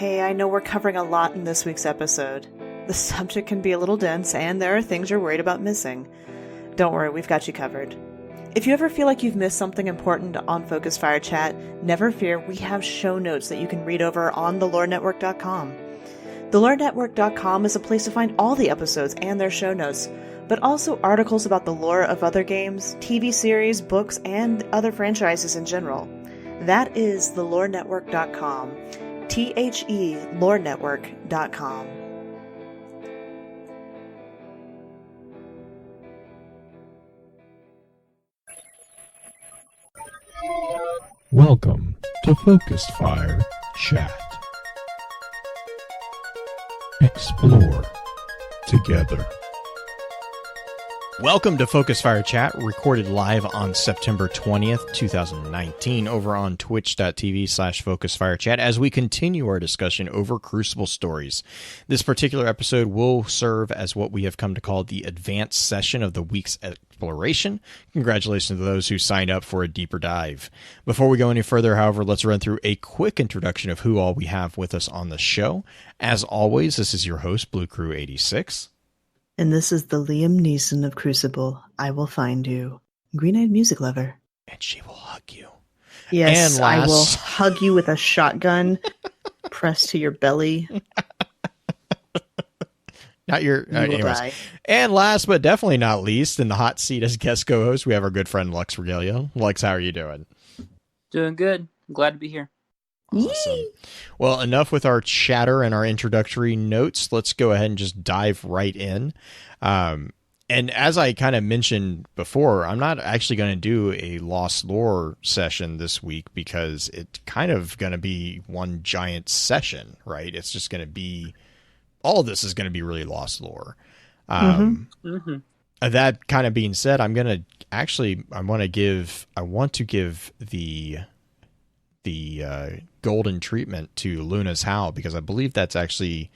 Hey, I know we're covering a lot in this week's episode. The subject can be a little dense, and there are things you're worried about missing. Don't worry, we've got you covered. If you ever feel like you've missed something important on Focus Fire Chat, never fear, we have show notes that you can read over on thelorenetwork.com. Thelorenetwork.com is a place to find all the episodes and their show notes, but also articles about the lore of other games, TV series, books, and other franchises in general. That is thelorenetwork.com. THE-LoreNetwork.com. Welcome to Focus Fire Chat. Explore together. Welcome to Focus Fire Chat, recorded live on September 20th, 2019, over on twitch.tv/FocusFireChat as we continue our discussion over Crucible stories. This particular episode will serve as what we have come to call the advanced session of the week's exploration. Congratulations to those who signed up for a deeper dive. Before we go any further, however, let's run through a quick introduction of who all we have with us on the show. As always, this is your host, Blue Crew 86. And this is the Liam Neeson of Crucible. I will find you. Green-eyed music lover. And she will hug you. Yes, and I will hug you with a shotgun pressed to your belly. Not your... anyways. And last but definitely not least, in the hot seat as guest co-host, we have our good friend LuxRegalia. Lux, how are you doing? Doing good. I'm glad to be here. Awesome. Well, enough with our chatter and our introductory notes. Let's go ahead and just dive right in. And as I kind of mentioned before, I'm not actually going to do a Lost Lore session this week because it's kind of going to be one giant session, right? It's just going to be, all of this is going to be really Lost Lore. That kind of being said, I want to give the golden treatment to Luna's Howl, because I believe that's actually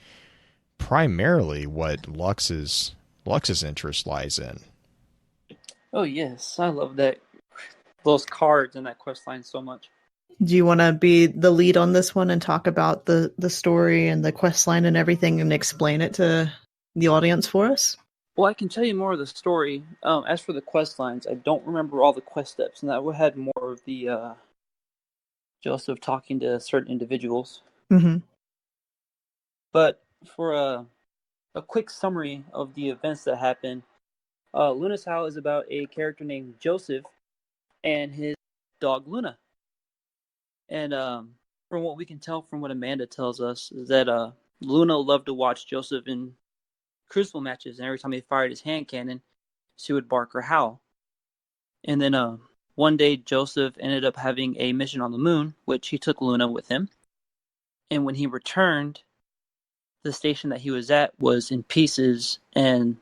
primarily what Lux's interest lies in. Oh yes, I love those cards and that quest line so much. Do you want to be the lead on this one and talk about the story and the quest line and everything and explain it to the audience for us? Well, I can tell you more of the story. As for the quest lines, I don't remember all the quest steps, and that had more of the Joseph talking to certain individuals. Mm-hmm. But for a quick summary of the events that happened, Luna's Howl is about a character named Joseph and his dog Luna. And from what we can tell from what Amanda tells us is that Luna loved to watch Joseph in Crucible matches, and every time he fired his hand cannon, she would bark or howl. And then one day, Joseph ended up having a mission on the moon, which he took Luna with him. And when he returned, the station that he was at was in pieces, and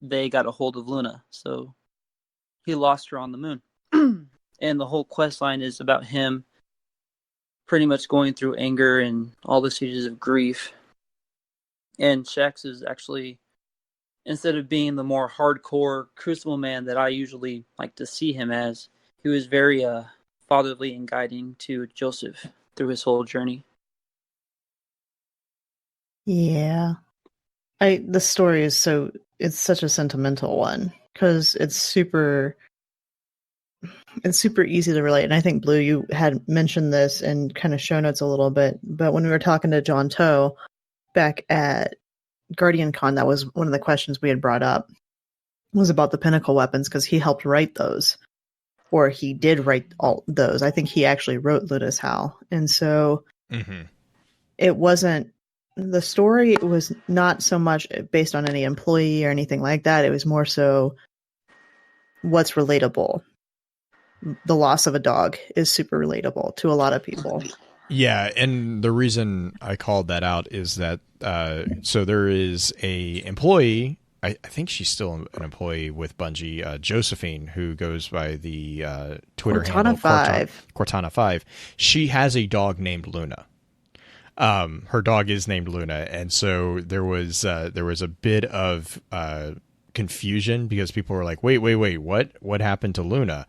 they got a hold of Luna. So he lost her on the moon. And the whole quest line is about him pretty much going through anger and all the stages of grief. And Shax is actually, instead of being the more hardcore Crucible man that I usually like to see him as, he was very fatherly and guiding to Joseph through his whole journey. Yeah. The story is it's such a sentimental one because it's super easy to relate. And I think, Blue, you had mentioned this in kind of show notes a little bit, but when we were talking to John Toe back at Guardian Con, that was one of the questions we had brought up, was about the pinnacle weapons, because he helped write those, or he did write all those. I think he actually wrote Luna's Howl. And so It wasn't, the story was not so much based on any employee or anything like that. It was more so what's relatable. The loss of a dog is super relatable to a lot of people. Yeah, and the reason I called that out is that so there is a employee, I think she's still an employee with Bungie, Josephine, who goes by the Twitter handle Cortana5. She has a dog named Luna. Her dog is named Luna, and so there was a bit of confusion because people were like, wait, what happened to Luna?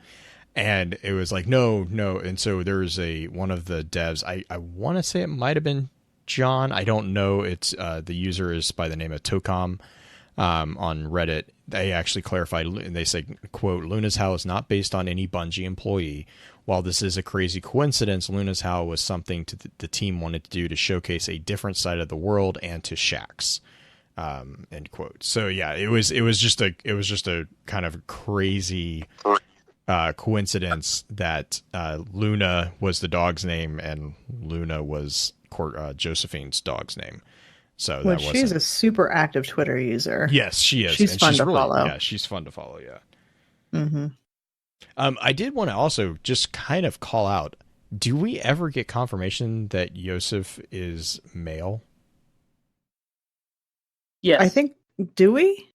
And it was like, no. And so there's one of the devs, I want to say it might have been John. I don't know. It's the user is by the name of Tocom on Reddit. They actually clarified, and they say, quote, Luna's Howl is not based on any Bungie employee. While this is a crazy coincidence, Luna's Howl was something the team wanted to do to showcase a different side of the world and to Shaxx. End quote. So yeah, it was just a kind of crazy coincidence that Luna was the dog's name and Luna was Josephine's dog's name. So which she's a super active Twitter user. Yes, she is. She's fun to follow. Yeah, she's fun to follow. Yeah. Mm-hmm. I did want to also just kind of call out. Do we ever get confirmation that Yosef is male? Yes, I think. Do we?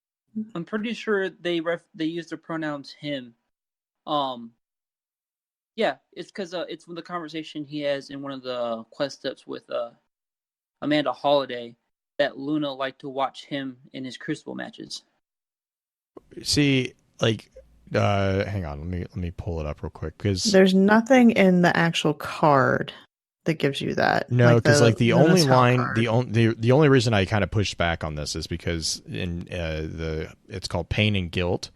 I'm pretty sure they use the pronouns him. Yeah, it's because it's from the conversation he has in one of the quest steps with Amanda Holiday that Luna liked to watch him in his Crucible matches. See, like, hang on, let me pull it up real quick because there's nothing in the actual card that gives you that. No, because the only line, card. the only reason I kind of pushed back on this is because in it's called Pain and Guilt.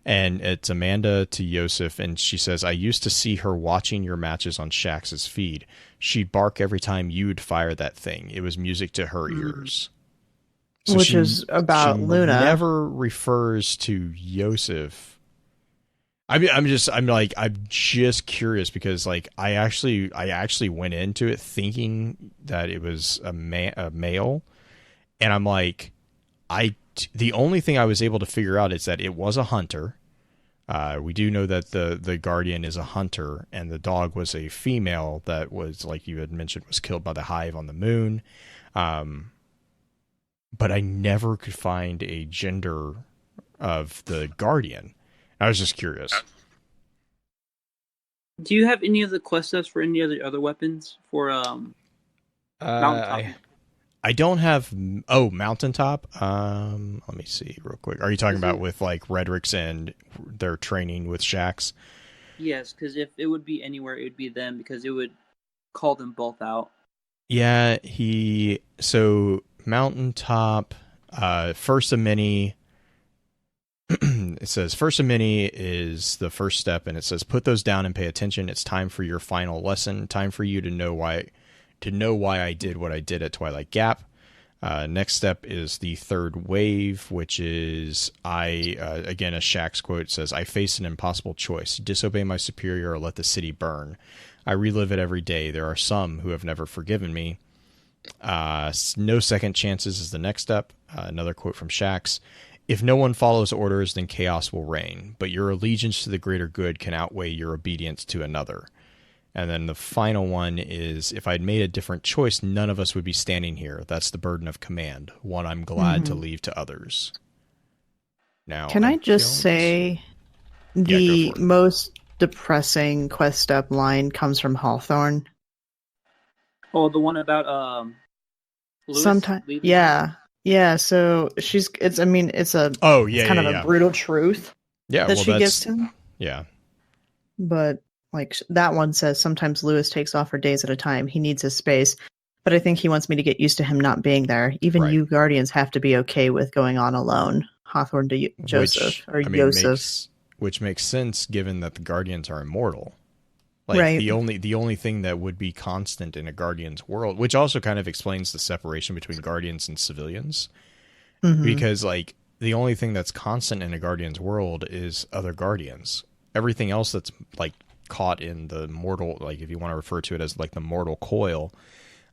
And it's Amanda to Yosef, and she says, I used to see her watching your matches on Shaxx's feed. She'd bark every time you'd fire that thing. It was music to her ears. So which is about Luna. Never refers to Yosef. I'm just curious because like I actually went into it thinking that it was a male, and I'm like, the only thing I was able to figure out is that it was a hunter. We do know that the Guardian is a hunter, and the dog was a female that was, like you had mentioned, was killed by the Hive on the moon. But I never could find a gender of the Guardian. I was just curious. Do you have any of the quest steps for any of the other weapons for Mountaintop? I don't have Mountaintop. Let me see real quick. Are you talking about with like Redrix and their training with Shaxx? Yes, because if it would be anywhere, it would be them because it would call them both out. Yeah, so Mountaintop, first of many. It says first of many is the first step, and it says put those down and pay attention. It's time for your final lesson. Time for you to know why I did what I did at Twilight Gap. Next step is the third wave, which is again, a Shaxx quote says, I face an impossible choice. Disobey my superior or let the city burn. I relive it every day. There are some who have never forgiven me. No second chances is the next step. Another quote from Shaxx. If no one follows orders, then chaos will reign. But your allegiance to the greater good can outweigh your obedience to another. And then the final one is, if I'd made a different choice, none of us would be standing here. That's the burden of command, one I'm glad to leave to others. Now, can I just say the most depressing quest step line comes from Hawthorne? Oh, the one about Lewis? Sometimes, yeah. So it's kind of a brutal truth. Yeah, that she gives him. Yeah, but. Like that one says, sometimes Lewis takes off for days at a time. He needs his space. But I think he wants me to get used to him not being there. Even you Guardians have to be okay with going on alone. Hawthorne to Joseph Yosef. Which makes sense given that the Guardians are immortal. Like the only thing that would be constant in a Guardian's world, which also kind of explains the separation between Guardians and civilians. Mm-hmm. Because like the only thing that's constant in a Guardian's world is other Guardians. Everything else that's like caught in the mortal, like if you want to refer to it as like the mortal coil,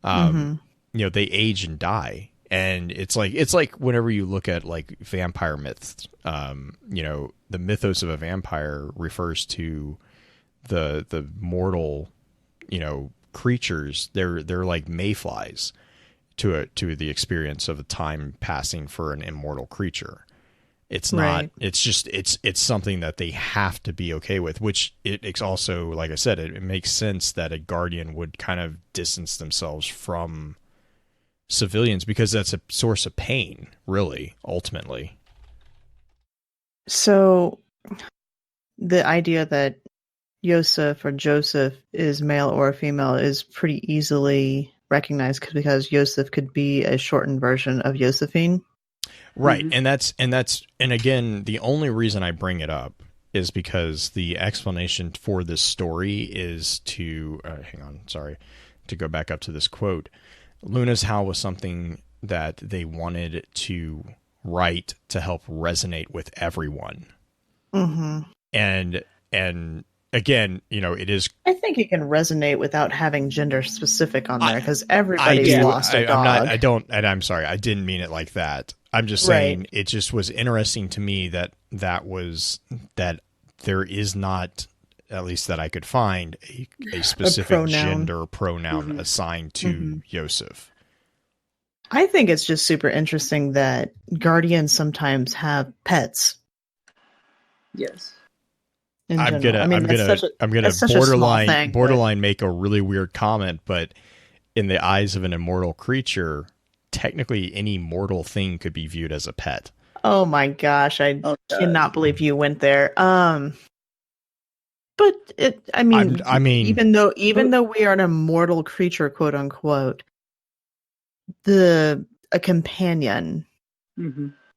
they age and die. And it's like whenever you look at like vampire myths, the mythos of a vampire refers to the mortal, creatures. They're like mayflies to the experience of a time passing for an immortal creature. It's not, it's just, it's something that they have to be okay with, which it's also, like I said, it makes sense that a Guardian would kind of distance themselves from civilians because that's a source of pain, really, ultimately. So the idea that Yosef or Joseph is male or female is pretty easily recognize because Yosef could be a shortened version of Josephine. Right. Mm-hmm. And again, the only reason I bring it up is because the explanation for this story is to to go back up to this quote. Luna's Howl was something that they wanted to write to help resonate with everyone. Mm-hmm. And again, it is. I think it can resonate without having gender specific on there because everybody's lost a dog. I'm sorry, I didn't mean it like that. I'm just saying it just was interesting to me that there is not, at least that I could find, a specific gender pronoun assigned to Yosef. I think it's just super interesting that guardians sometimes have pets. Yes. I'm gonna borderline make a really weird comment, but in the eyes of an immortal creature, technically any mortal thing could be viewed as a pet. Oh my gosh, I cannot believe you went there. But I mean, even though we are an immortal creature, quote unquote, a companion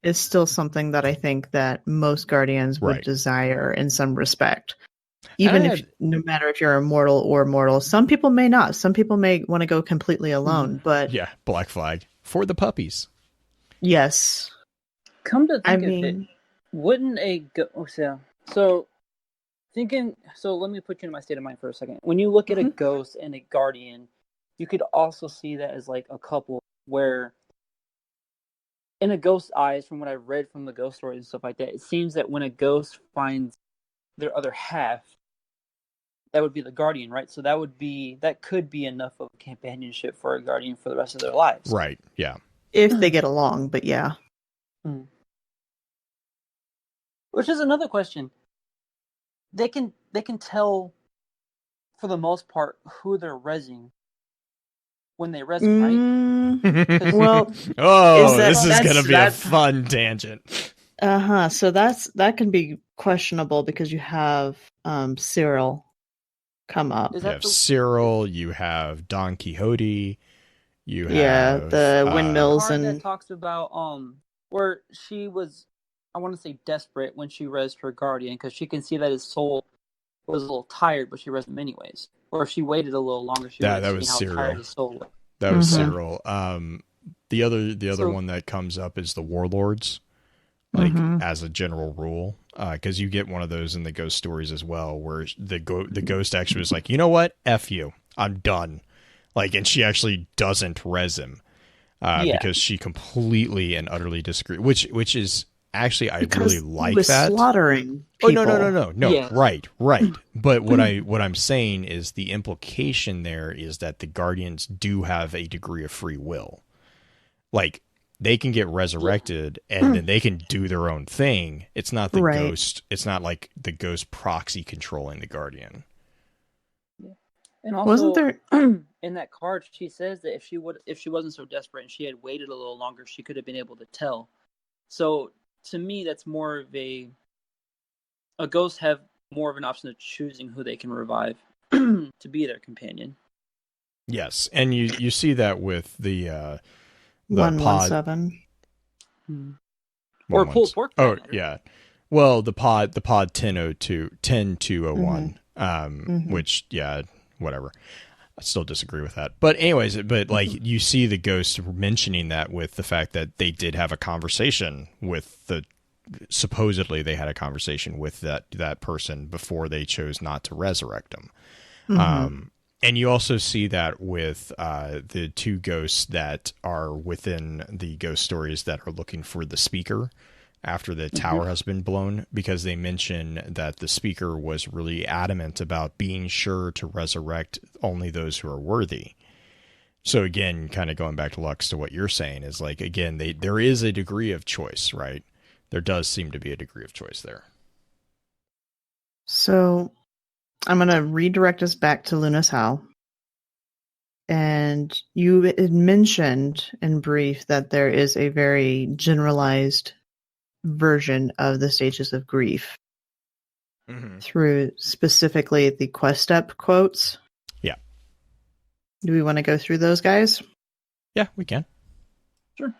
is still something that I think that most guardians would desire in some respect. Even no matter if you're immortal or mortal, some people may not. Some people may want to go completely alone. But yeah, Black Flag for the puppies. Yes. Come to think of it, wouldn't so let me put you in my state of mind for a second. When you look at a ghost and a guardian, you could also see that as like a couple where in a ghost's eyes, from what I've read from the ghost stories and stuff like that, it seems that when a ghost finds their other half, that would be the guardian, right? So that could be enough of companionship for a guardian for the rest of their lives. Right, yeah. If they get along, but yeah. Which is another question. They can tell, for the most part, who they're rezzing when they res, right? Well, this is going to be a fun tangent. So that can be questionable because you have Cyril come up. You have Cyril, you have Don Quixote, you have the windmills and that talks about where she was, I want to say, desperate when she rezzed her guardian because she can see that his soul was a little tired, but she rezzed him anyways. Or if she waited a little longer, that was Cyril. Tired his soul was. That was Cyril. The other one that comes up is the warlords, like as a general rule, because you get one of those in the ghost stories as well, where the ghost actually was like, you know what, F you, I'm done, like, and she actually doesn't res him because she completely and utterly disagrees, which is actually I really like that. Slaughtering people. Oh no, yes. right. But what I'm saying is the implication there is that the guardians do have a degree of free will, like they can get resurrected and then they can do their own thing. It's not the ghost. It's not like the ghost proxy controlling the guardian. Yeah. And also, wasn't there in that card she says that if she wasn't so desperate and she had waited a little longer, she could have been able to tell. So to me, that's more of a ghost have more of an option of choosing who they can revive to be their companion. Yes, and you see that with the 117 or pulled pork. Oh yeah, well the pod 10201, which whatever. I still disagree with that, but anyways, like you see the ghost mentioning that with the fact that they did have a conversation with supposedly they had a conversation with that person before they chose not to resurrect him. And you also see that with the two ghosts that are within the ghost stories that are looking for the speaker after the tower has been blown, because they mention that the speaker was really adamant about being sure to resurrect only those who are worthy. So again, kind of going back to Lux to what you're saying is like, again, there is a degree of choice, right? There does seem to be a degree of choice there. So I'm going to redirect us back to Luna's Howl. And you had mentioned in brief that there is a very generalized version of the stages of grief through specifically the quest step quotes. Yeah. Do we want to go through those guys? Yeah, we can. Sure.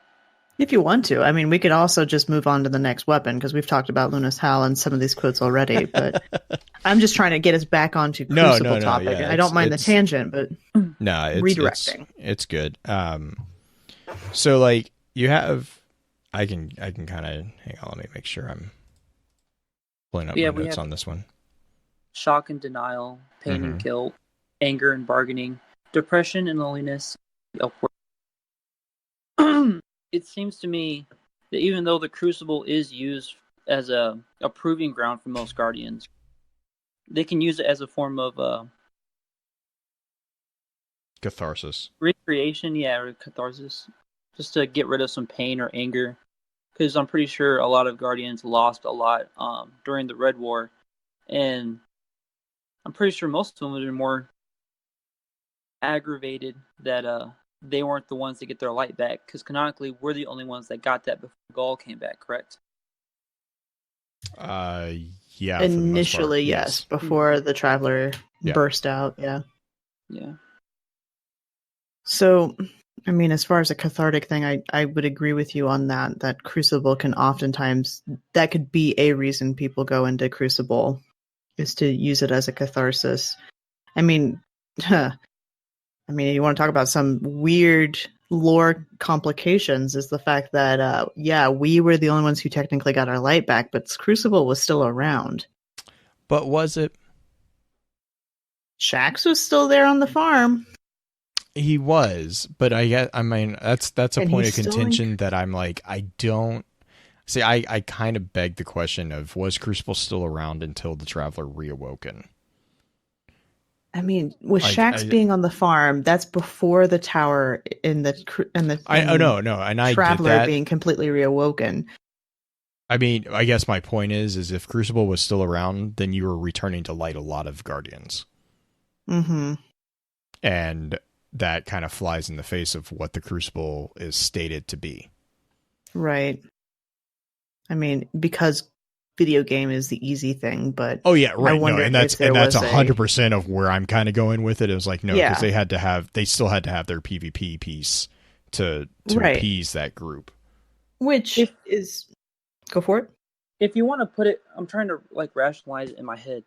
If you want to. I mean, we could also just move on to the next weapon because we've talked about Luna's Howl and some of these quotes already. But I'm just trying to get us back onto Crucible topic. Yeah, I don't mind the tangent, but redirecting. It's good. So like you have, I can kind of hang on. Let me make sure I'm pulling up my notes on this one. Shock and denial, pain and guilt, anger and bargaining, depression and loneliness, upward. It seems to me that even though the Crucible is used as a proving ground for most Guardians, they can use it as a form of catharsis. Recreation, or catharsis. Just to get rid of some pain or anger. Because I'm pretty sure a lot of Guardians lost a lot during the Red War. And I'm pretty sure most of them would have been more aggravated that they weren't the ones to get their light back, because canonically we're the only ones that got that before Gaul came back, correct? Yeah. Initially, yes. Before the Traveler burst out, yeah. So, I mean, as far as a cathartic thing, I would agree with you on that Crucible can oftentimes, that could be a reason people go into Crucible, is to use it as a catharsis. I mean, you want to talk about some weird lore complications, is the fact that, we were the only ones who technically got our light back, but Crucible was still around. But was it? Shax was still there on the farm. He was, but I mean, that's a point of contention that I'm like, I don't... See, I kind of beg the question of, was Crucible still around until the Traveler reawoken? I mean, with Shax being on the farm, that's before the tower and the Traveler being completely reawoken. I mean, I guess my point is if Crucible was still around, then you were returning to light a lot of Guardians. Mm-hmm. And that kind of flies in the face of what the Crucible is stated to be. Right. I mean, because video game is the easy thing, but oh yeah, right. No, and that's 100% of where I'm kind of going with it. It was like, no, because they still had to have their PvP piece to appease that group. Which is, go for it. If you want to put it, I'm trying to like rationalize it in my head.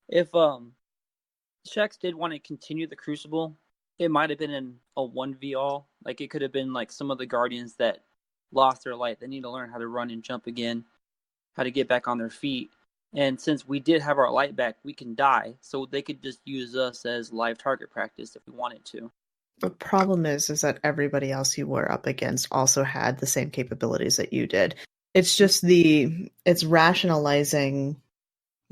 If Shax did want to continue the Crucible, it might have been in a 1v all. Like it could have been like some of the Guardians that lost their light. They need to learn how to run and jump again, how to get back on their feet. And since we did have our light back, we can die. So they could just use us as live target practice if we wanted to. The problem is that everybody else you were up against also had the same capabilities that you did. It's just it's rationalizing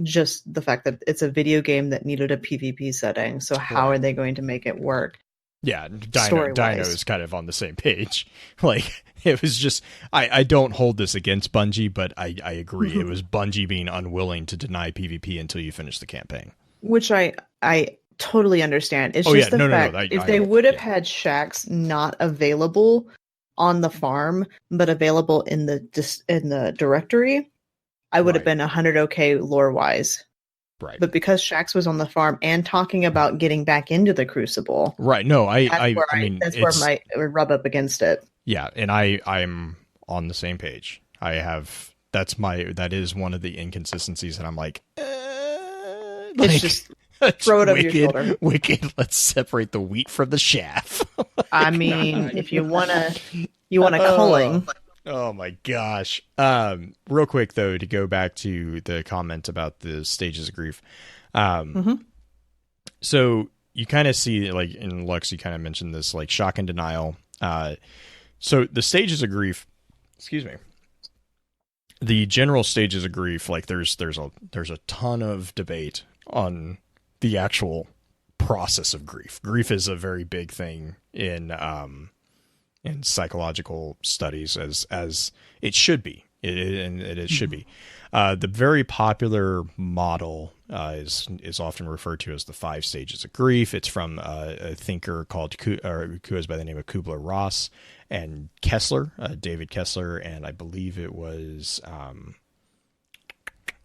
just the fact that it's a video game that needed a PvP setting. So how are they going to make it work? Yeah, Dino is kind of on the same page. Like, it was just, I don't hold this against Bungie, but I agree. Mm-hmm. It was Bungie being unwilling to deny PvP until you finish the campaign. Which I totally understand. It's just the fact, if they would have had Shax not available on the farm, but available in the directory, I would have been 100 okay lore-wise. Right. But because Shax was on the farm and talking about getting back into the Crucible. Right. No, I mean, that's where I would rub up against it. Yeah. And I'm on the same page. That is one of the inconsistencies. And I'm like, it's just throw it over your shoulder. Wicked. Let's separate the wheat from the chaff. I mean, if you want a culling. Oh my gosh. Real quick though, to go back to the comment about the stages of grief. So you kind of see, like in Lux, you kind of mentioned this, like shock and denial. So the stages of grief, excuse me, the general stages of grief, like there's a ton of debate on the actual process of grief. Grief is a very big thing in psychological studies, as it should be. It should be. The very popular model is often referred to as the 5 stages of grief. It's from a thinker who goes by the name of Kubler-Ross and Kessler, David Kessler, and I believe it was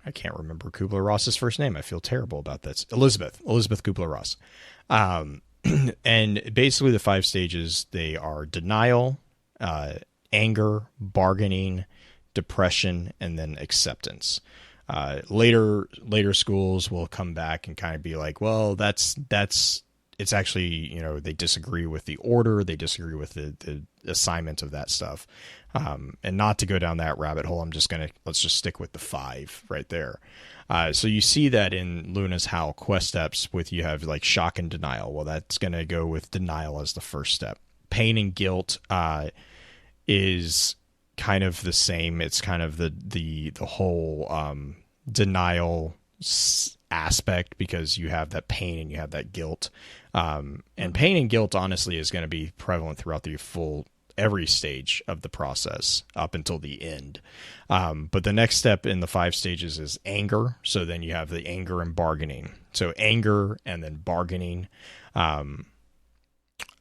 I can't remember Kubler-Ross's first name. I feel terrible about this. Elizabeth Kubler-Ross. And basically the 5 stages, they are denial, anger, bargaining, depression, and then acceptance. Later schools will come back and kind of be like, well, it's actually, they disagree with the order, they disagree with the assignment of that stuff. And not to go down that rabbit hole, let's just stick with the 5 right there. So you see that in Luna's Howl quest steps you have like shock and denial. Well, that's going to go with denial as the first step. Pain and guilt is kind of the same. It's kind of the whole denial aspect, because you have that pain and you have that guilt. And pain and guilt, honestly, is going to be prevalent throughout every stage of the process up until the end. But the next step in the 5 stages is anger. So then you have the anger and bargaining. So anger and then bargaining. Anger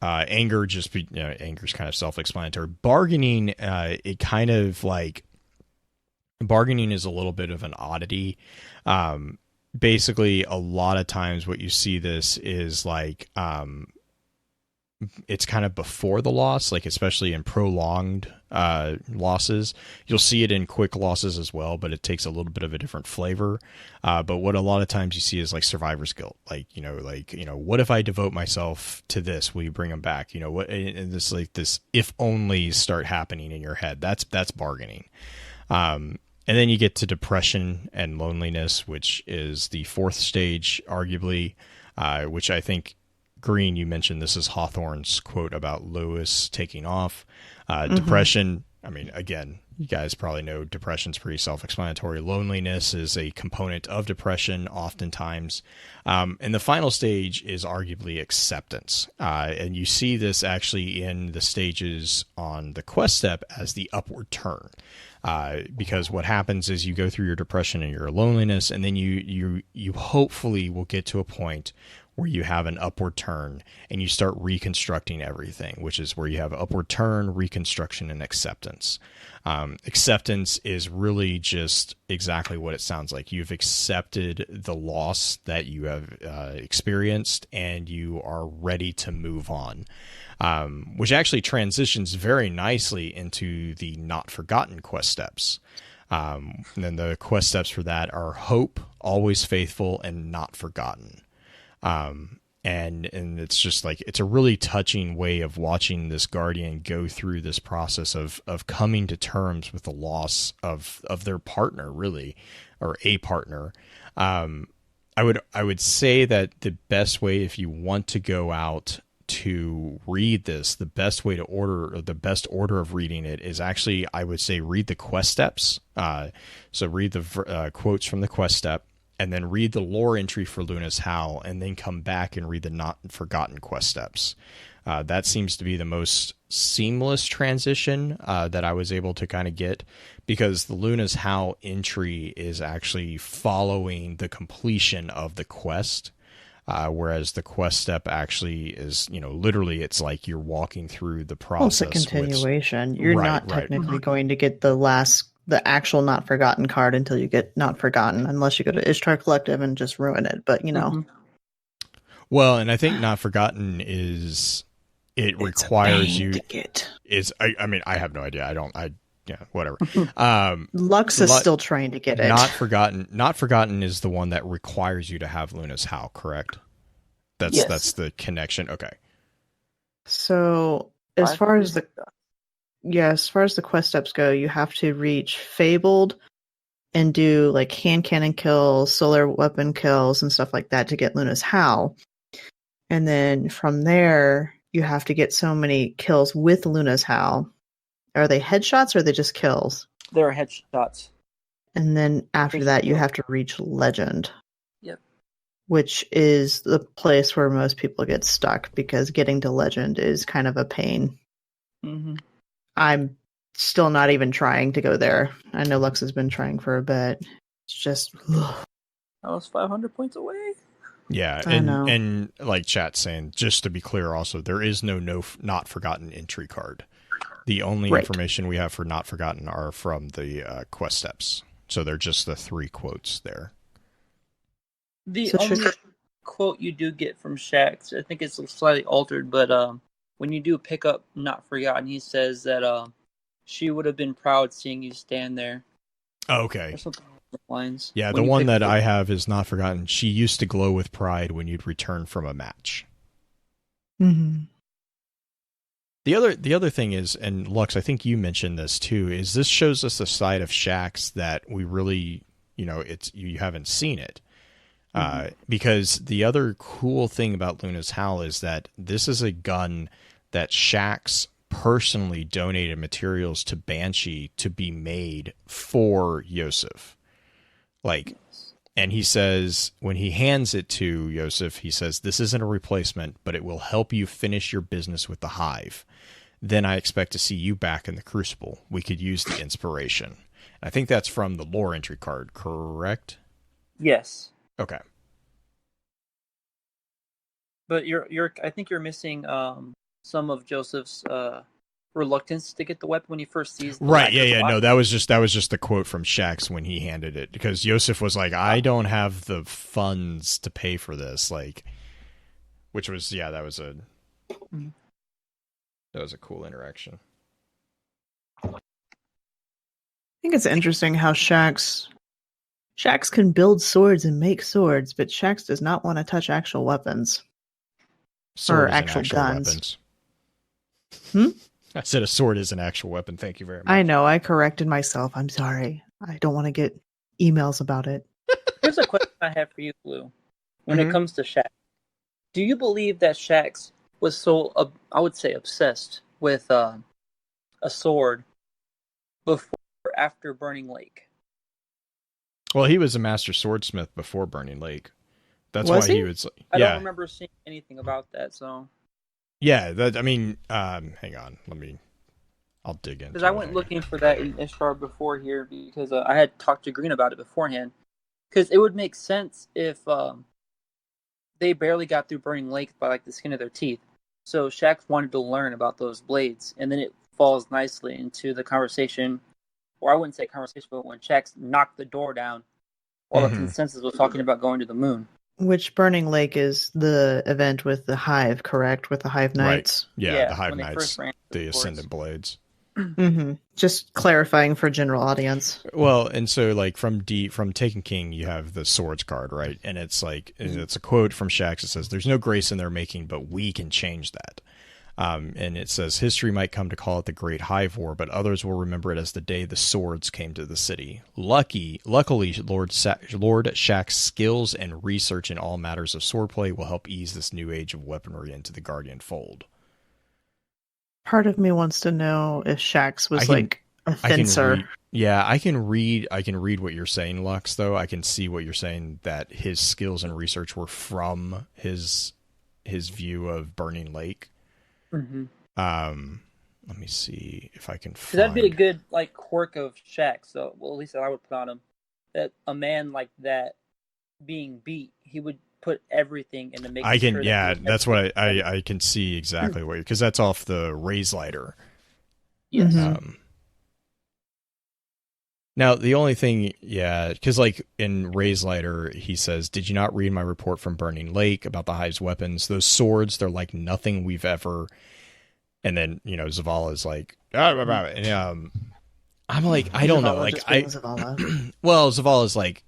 anger is kind of self-explanatory. Bargaining, bargaining is a little bit of an oddity. Basically, a lot of times what you see this is it's kind of before the loss, especially in prolonged losses. You'll see it in quick losses as well, but it takes a little bit of a different flavor. But what a lot of times you see is survivor's guilt. What if I devote myself to this? Will you bring them back? And this if only start happening in your head. That's bargaining. And then you get to depression and loneliness, which is the 4th stage, arguably, which I think, Green, you mentioned this is Hawthorne's quote about Lewis taking off. Depression, again, you guys probably know depression's pretty self-explanatory. Loneliness is a component of depression oftentimes. And the final stage is arguably acceptance. And you see this actually in the stages on the quest step as the upward turn. Because what happens is you go through your depression and your loneliness, and then you hopefully will get to a point where you have an upward turn and you start reconstructing everything, which is where you have upward turn, reconstruction, and acceptance. Acceptance is really just exactly what it sounds like. You've accepted the loss that you have experienced, and you are ready to move on. Which actually transitions very nicely into the Not Forgotten quest steps. And then the quest steps for that are hope, always faithful, and not forgotten. And it's just it's a really touching way of watching this guardian go through this process of coming to terms with the loss of their partner, really, or a partner. I would say that the best way, if you want to go out to read this, the best way to the best order of reading it is actually, I would say, read the quest steps. So read the quotes from the quest step, and then read the lore entry for Luna's Howl, and then come back and read the Not Forgotten quest steps. That seems to be the most seamless transition that I was able to kind of get, because the Luna's Howl entry is actually following the completion of the quest. Whereas the quest step actually is, literally it's like you're walking through the process. It's a continuation. You're not technically going to get the actual Not Forgotten card until you get Not Forgotten, unless you go to Ishtar Collective and just ruin it. But, Well, and I think Not Forgotten requires you to get. I have no idea. Whatever. Lux is still trying to get it. Not Forgotten is the one that requires you to have Luna's Howl, correct? That's the connection. Okay. So as far as the quest steps go, you have to reach Fabled and do hand cannon kills, solar weapon kills, and stuff like that to get Luna's Howl. And then from there, you have to get so many kills with Luna's Howl. Are they headshots or are they just kills? They're headshots. And then after that, you have to reach Legend. Yep. Which is the place where most people get stuck, because getting to Legend is kind of a pain. Mm-hmm. I'm still not even trying to go there. I know Lux has been trying for a bit. It's just... I was 500 points away. Yeah, and like chat's saying, just to be clear also, there is no Not Forgotten entry card. The only information we have for Not Forgotten are from the quest steps. So they're just the 3 quotes there. The quote you do get from Shax. I think it's slightly altered, but when you do pick up Not Forgotten, he says that she would have been proud seeing you stand there. Oh, okay. Or something along those lines. Yeah, When the you one pick that up- I have is Not Forgotten. She used to glow with pride when you'd return from a match. Mm-hmm. The other thing is, and Lux, I think you mentioned this too, is this shows us a side of Shax that we really, it's you haven't seen it. Because the other cool thing about Luna's Howl is that this is a gun that Shax personally donated materials to Banshee to be made for Yosef. And he says, when he hands it to Yosef, he says, this isn't a replacement, but it will help you finish your business with the Hive. Then I expect to see you back in the Crucible. We could use the inspiration. I think that's from the lore entry card, correct? Yes. Okay. But I think you're missing some of Joseph's reluctance to get the weapon when he first sees the Right, lack of yeah. block. No, that was just the quote from Shax when he handed it, because Yosef was like, I don't have the funds to pay for this, which was that was a cool interaction. I think it's interesting how Shax can build swords and make swords, but Shax does not want to touch actual weapons. Sword Or is an actual actual guns. weapons. I said a sword is an actual weapon. Thank you very much. I know, I corrected myself. I'm sorry. I don't want to get emails about it. Here's a question I have for you, Blue. When Mhm. it comes to Shax, do you believe that Shax was so, I would say, obsessed with a sword before or after Burning Lake? Well, he was a master swordsmith before Burning Lake. That's Was why he? he was. I Yeah, don't remember seeing anything about that, so... yeah. Hang on. I'll dig into. Because I went looking for that in Ishtar before here because I had talked to Green about it beforehand. Because it would make sense if they barely got through Burning Lake by the skin of their teeth. So Shax wanted to learn about those blades, and then it falls nicely into the conversation, or I wouldn't say conversation, but when Shax knocked the door down while the consensus was talking about going to the moon. Which Burning Lake is the event with the Hive, correct? With the Hive Knights? Right. Yeah, the when Hive they Knights, first ran the the Ascendant Blades. Mm-hmm. Just clarifying for general audience. Well, and so from Taken King, you have the swords card, right? And it's it's a quote from Shax that says, "There's no grace in their making, but we can change that." And it says, history might come to call it the Great Hive War, but others will remember it as the day the swords came to the city. Luckily, Lord Shax's skills and research in all matters of swordplay will help ease this new age of weaponry into the Guardian fold. Part of me wants to know if Shax was a fencer. I can read what you're saying, Lux, though. I can see what you're saying, that his skills and research were from his view of Burning Lake. Mm-hmm. Let me see if I can find... That'd be a good quirk of Shax. So, well, at least I would put on him that a man like that being beat, he would put everything into making sure that that's what I can see exactly what, because that's off the Raise Lighter. Yes. Mm-hmm. Now, the only thing, because in Raise Lighter, he says, "Did you not read my report from Burning Lake about the Hive's weapons? Those swords, they're like nothing we've ever..." And then, Zavala's like, and, I'm like, I don't know. Zavala. Well, Zavala's like,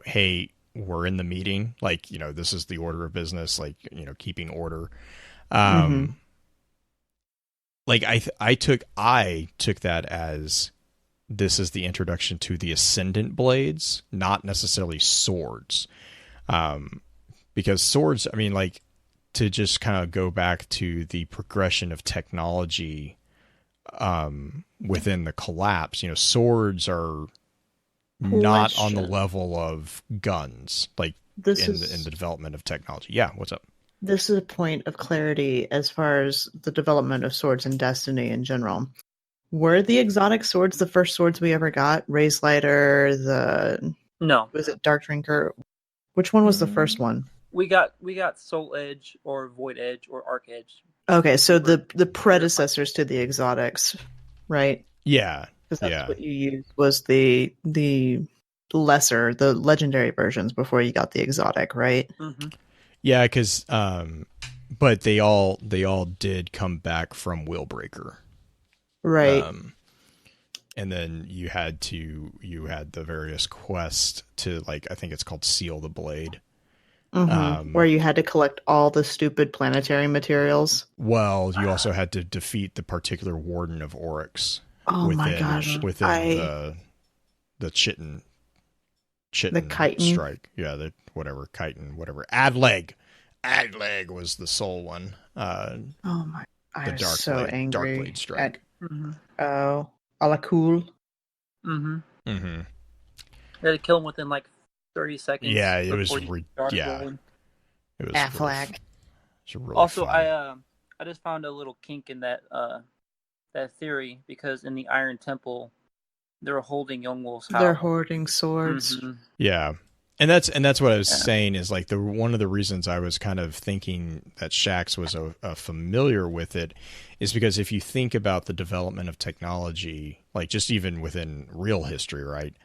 hey, we're in the meeting. This is the order of business, keeping order. I took that as... this is the introduction to the Ascendant blades, not necessarily swords. Because swords, to just kind of go back to the progression of technology within the collapse, swords are not on the level of guns, in the development of technology. Yeah, what's up? This is a point of clarity as far as the development of swords in Destiny in general. Were the exotic swords the first swords we ever got? Raise Lighter, No. Was it Dark Drinker? Which one was the first one? We got Soul Edge or Void Edge or Arc Edge. Okay, so the predecessors to the exotics, right? Yeah. Because that's what you used was the legendary versions before you got the exotic, right? Mm-hmm. Yeah, because but they all did come back from Willbreaker. Right. And then you had the various quests to, like, I think it's called Seal the Blade. Where you had to collect all the stupid planetary materials. Well, you also had to defeat the particular Warden of Oryx. Oh my gosh. Within the Chitin the chitin strike. Yeah, the whatever, chitin, whatever. Adleg was the soul one. Oh my, I'm the dark so blade, angry. Dark Blade strike. Oh, a la cool. You had to kill him within like 30 seconds. Yeah, it was. Rolling. It was Affleck. Really also, fun. I just found a little kink in that theory, because in the Iron Temple, they were holding Young Wolf's house. They're hoarding swords. Yeah. And that's what I was saying, is like one of the reasons I was kind of thinking that Shaxx was a familiar with it is because if you think about the development of technology, like just even within real history, right?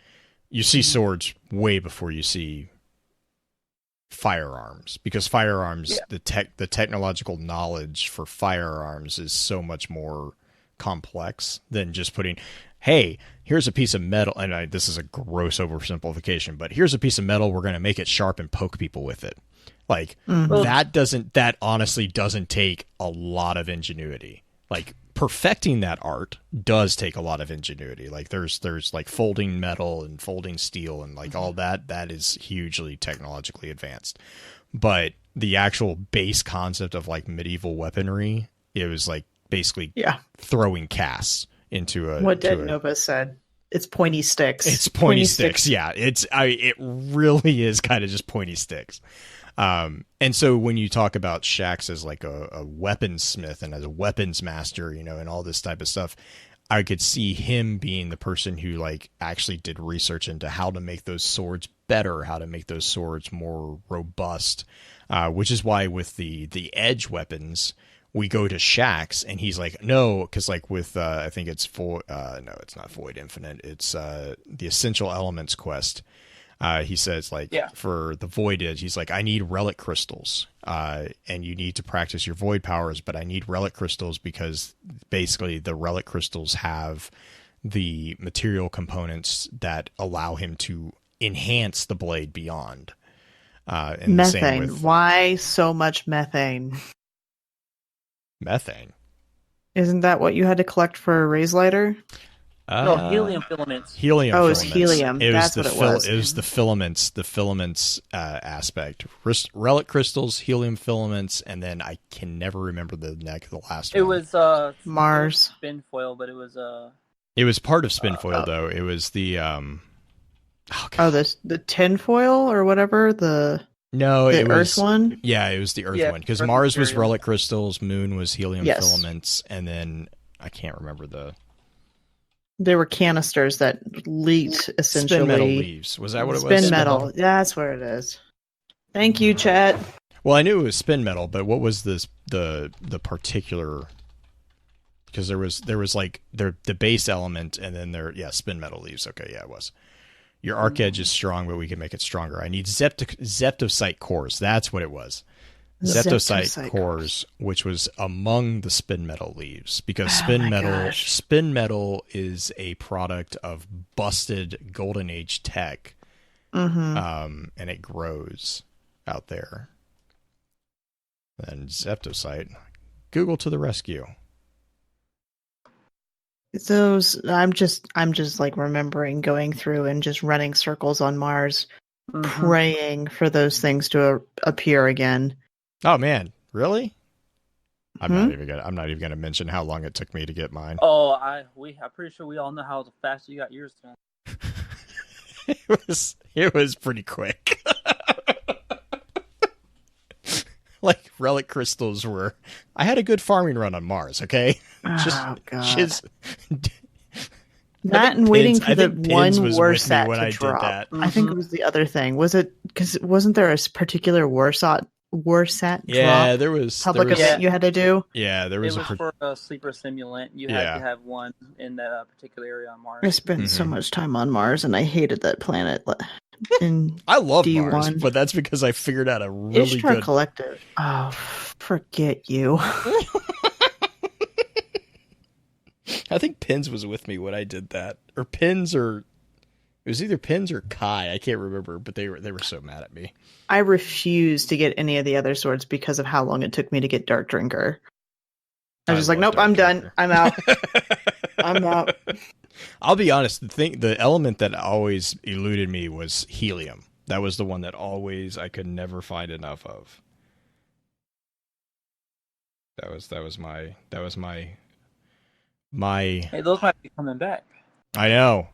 You see swords way before you see firearms, because firearms, the technological knowledge for firearms is so much more complex than just putting, hey, here's a piece of metal, and this is a gross oversimplification, but here's a piece of metal, we're going to make it sharp and poke people with it. Like, that honestly doesn't take a lot of ingenuity. Like, perfecting that art does take a lot of ingenuity. Like, there's like folding metal and folding steel and like all that is hugely technologically advanced. But the actual base concept of like medieval weaponry, it was like basically throwing casts into a... What Dead Nova said. It's pointy sticks. It's pointy sticks. Yeah, it really is kind of just pointy sticks. And so when you talk about Shaxx as like a weaponsmith and as a weapons master, you know, and all this type of stuff, I could see him being the person who like actually did research into how to make those swords better, how to make those swords more robust, which is why with the edge weapons, we go to Shaxx and he's like, no, because like with, I think it's no, it's not Void Infinite. It's the Essential Elements quest. He says, like, for the Void Edge, he's like, I need relic crystals, and you need to practice your Void powers, but I need relic crystals because basically the relic crystals have the material components that allow him to enhance the blade beyond. And methane. Why so much methane? Methane? Isn't that what you had to collect for a raise lighter? No, helium filaments. Helium. Oh, it filaments. was helium. That's what it was. It was the filaments. The filaments aspect. Relic crystals, helium filaments, and then I can never remember the last one. It was Mars spin foil, but it was It was part of spin foil though. It was the the tin foil or whatever No, the it was Earth one. Yeah, it was the Earth one because Mars was relic crystals, Moon was helium filaments, and then I can't remember the. There were canisters that leaked essentially. Spin metal leaves. Was that what it was? Spin metal. Yeah, that's where it is. Thank you, chat. Well, I knew it was spin metal, but what was this the particular? Because there was like the base element, and then spin metal leaves. Okay, yeah, it was. Your arc edge is strong, but we can make it stronger. I need zeptocyte cores. That's what it was. Zeptocyte cores, which was among the spin metal leaves, because spin metal is a product of busted golden age tech, and it grows out there. And zeptocyte, Google to the rescue. Those I'm just like remembering going through and just running circles on Mars, praying for those things to appear again. Oh man, really? I'm not even gonna mention how long it took me to get mine. Oh, I'm pretty sure we all know how fast you got yours done. It was pretty quick. Like relic crystals were. I had a good farming run on Mars. Okay. God. That and waiting for the one Warsat to drop. Did that. I think it was the other thing. Was it because wasn't there a particular Warsat Warsat Yeah, drop there was public there was, event you had to do? Yeah, there It was was for a sleeper simulant. You had to have one in that particular area on Mars. I spent so much time on Mars, and I hated that planet. In I love D1. Mars, but that's because I figured out a really Ishtar good Collective. Oh, forget you. I think Pins was with me when I did that, or Pins, or it was either Pins or Kai. I can't remember, but they were so mad at me. I refused to get any of the other swords because of how long it took me to get Dark Drinker. I was just like, nope, I'm done. I'm out. I'm out. I'll be honest. The element that always eluded me was helium. That was the one that always I could never find enough of. That was my Hey, those might be coming back. I know.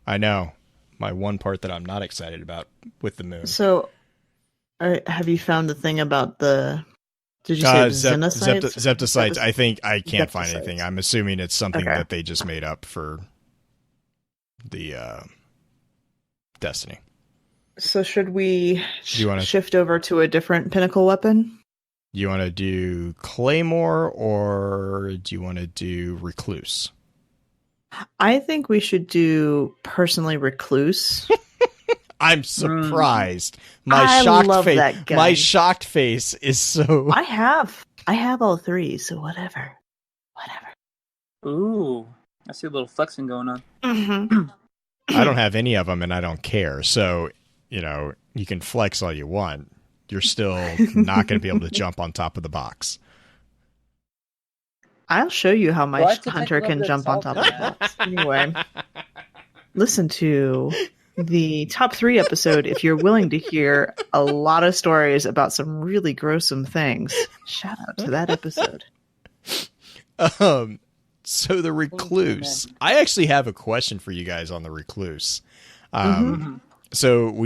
My one part that I'm not excited about with the moon. So, have you found the thing about the? Did you say xenosites? Zeptosites. I think I can't find anything. I'm assuming it's something that they just made up for the Destiny. So should we shift over to a different pinnacle weapon? Do you want to do Claymore or do you want to do Recluse? I think we should do personally Recluse. I'm surprised. I love that guy. My shocked face is so. I have all three, so whatever. Ooh, I see a little flexing going on. Mm-hmm. I don't have any of them, and I don't care. So you can flex all you want. You're still not going to be able to jump on top of the box. I'll show you how my hunter can jump on top of the box. Anyway, listen to the top 3 episode if you're willing to hear a lot of stories about some really gruesome things. Shout out to that episode. So the Recluse. I actually have a question for you guys on the Recluse. So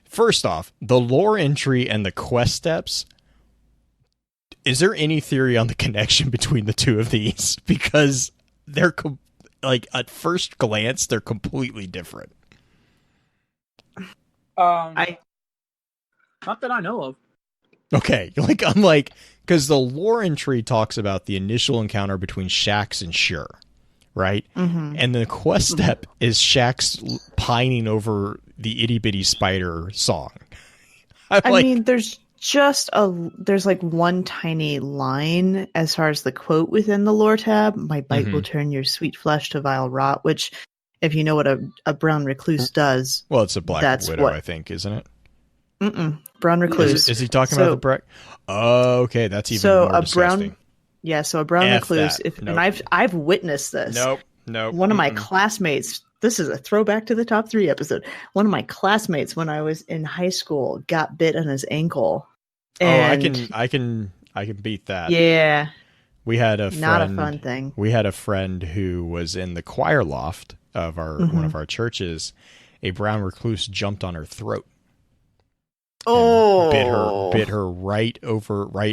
first off, the lore entry and the quest steps. Is there any theory on the connection between the two of these? Because they're at first glance, they're completely different. Not that I know of. Okay, because the lore entry talks about the initial encounter between Shax and Shur, right? Mm-hmm. And the quest step is Shax pining over the itty bitty spider song. I mean, there's one tiny line as far as the quote within the lore tab. My bite will turn your sweet flesh to vile rot, which, if you know what a brown recluse does, well, it's a black widow, I think, isn't it? Brown recluse. Is he talking about the Breck? Oh, okay, that's even more disgusting. So a brown recluse. And I've witnessed this. Nope. One of my classmates. This is a throwback to the top 3 episode. One of my classmates, when I was in high school, got bit on his ankle. And I can beat that. Yeah. We had a friend, not a fun thing. We had a friend who was in the choir loft of one of our churches. A brown recluse jumped on her throat. Oh! Bit her right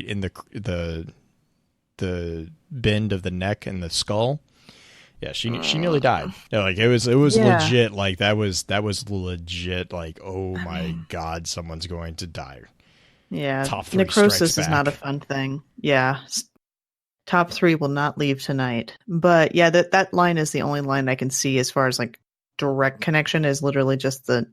in the bend of the neck and the skull. Yeah, she nearly died. It was legit. That was legit. Oh my God, someone's going to die. Yeah, top 3 necrosis is not a fun thing. Yeah, top 3 will not leave tonight. But yeah, that line is the only line I can see as far as direct connection is literally just the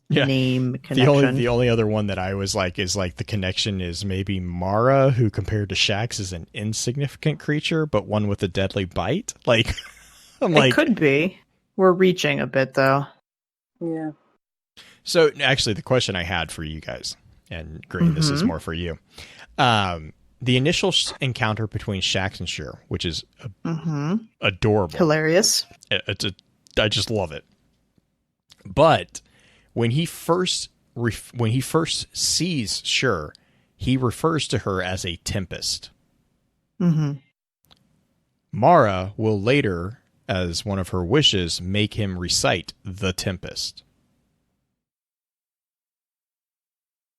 name connection. The only other one that I was is the connection is maybe Mara, who compared to Shax is an insignificant creature, but one with a deadly bite. It could be. We're reaching a bit though. Yeah. So actually, the question I had for you guys, and Green, this is more for you. The initial encounter between Shax and Shur, which is adorable, hilarious. I just love it. But when he first sees Shur, he refers to her as a tempest. Mm-hmm. Mara will later, as one of her wishes, make him recite the Tempest.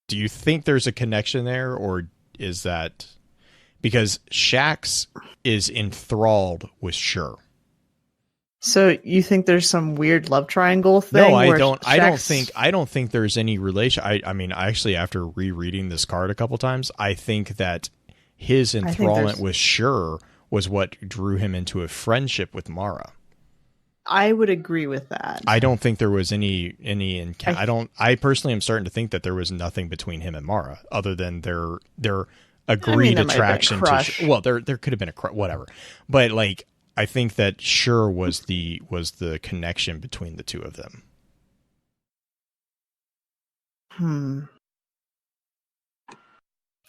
Do you think there's a connection there, or is that because Shax is enthralled with Shur? So you think there's some weird love triangle thing? No, I where don't. Shax's- I don't think there's any relation. I mean, actually, after rereading this card a couple times, I think that his enthrallment with Sure was what drew him into a friendship with Mara. I would agree with that. I don't think there was any I personally am starting to think that there was nothing between him and Mara other than their agreed attraction to. Well, there could have been a whatever, but like I think that Sure was the connection between the two of them.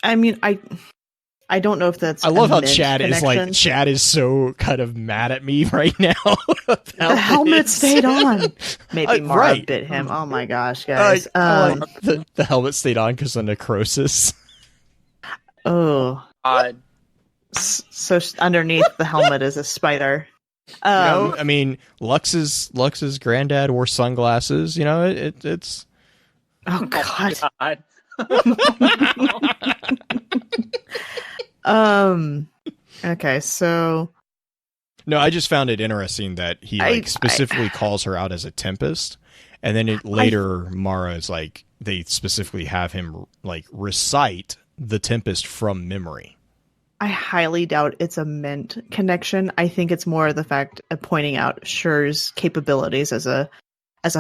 I mean, I don't know if that's. I love how Chad is so kind of mad at me right now. The helmet stayed on. Maybe Mara bit him. Oh my gosh, guys! The helmet stayed on because of necrosis. Oh, odd. So underneath the helmet is a spider. I mean, Lux's granddad wore sunglasses. You know, it's. Oh God. Okay, so no, I just found it interesting that he specifically calls her out as a tempest, and then later Mara is like they specifically have him like recite the tempest from memory. I highly doubt it's a Mint connection. I think it's more the fact of pointing out Sure's capabilities as a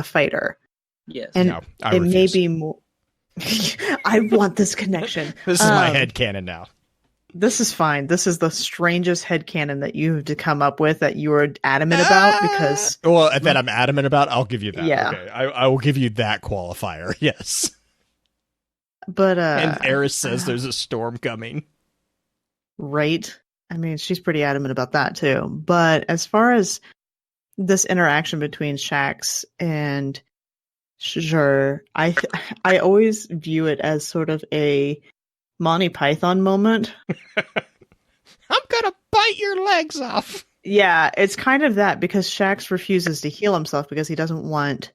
fighter. Yes, and no, it may be more. I want this connection. This is my headcanon now. This is fine. This is the strangest headcanon that you have to come up with that you were adamant about because... Well, that I'm adamant about, I'll give you that. Yeah. Okay. I will give you that qualifier, yes. But, and Eris says there's a storm coming. Right? I mean, she's pretty adamant about that, too. But as far as this interaction between Shax and Sure, I always view it as sort of a Monty Python moment. I'm gonna bite your legs off. Yeah, it's kind of that because Shax refuses to heal himself because he doesn't want.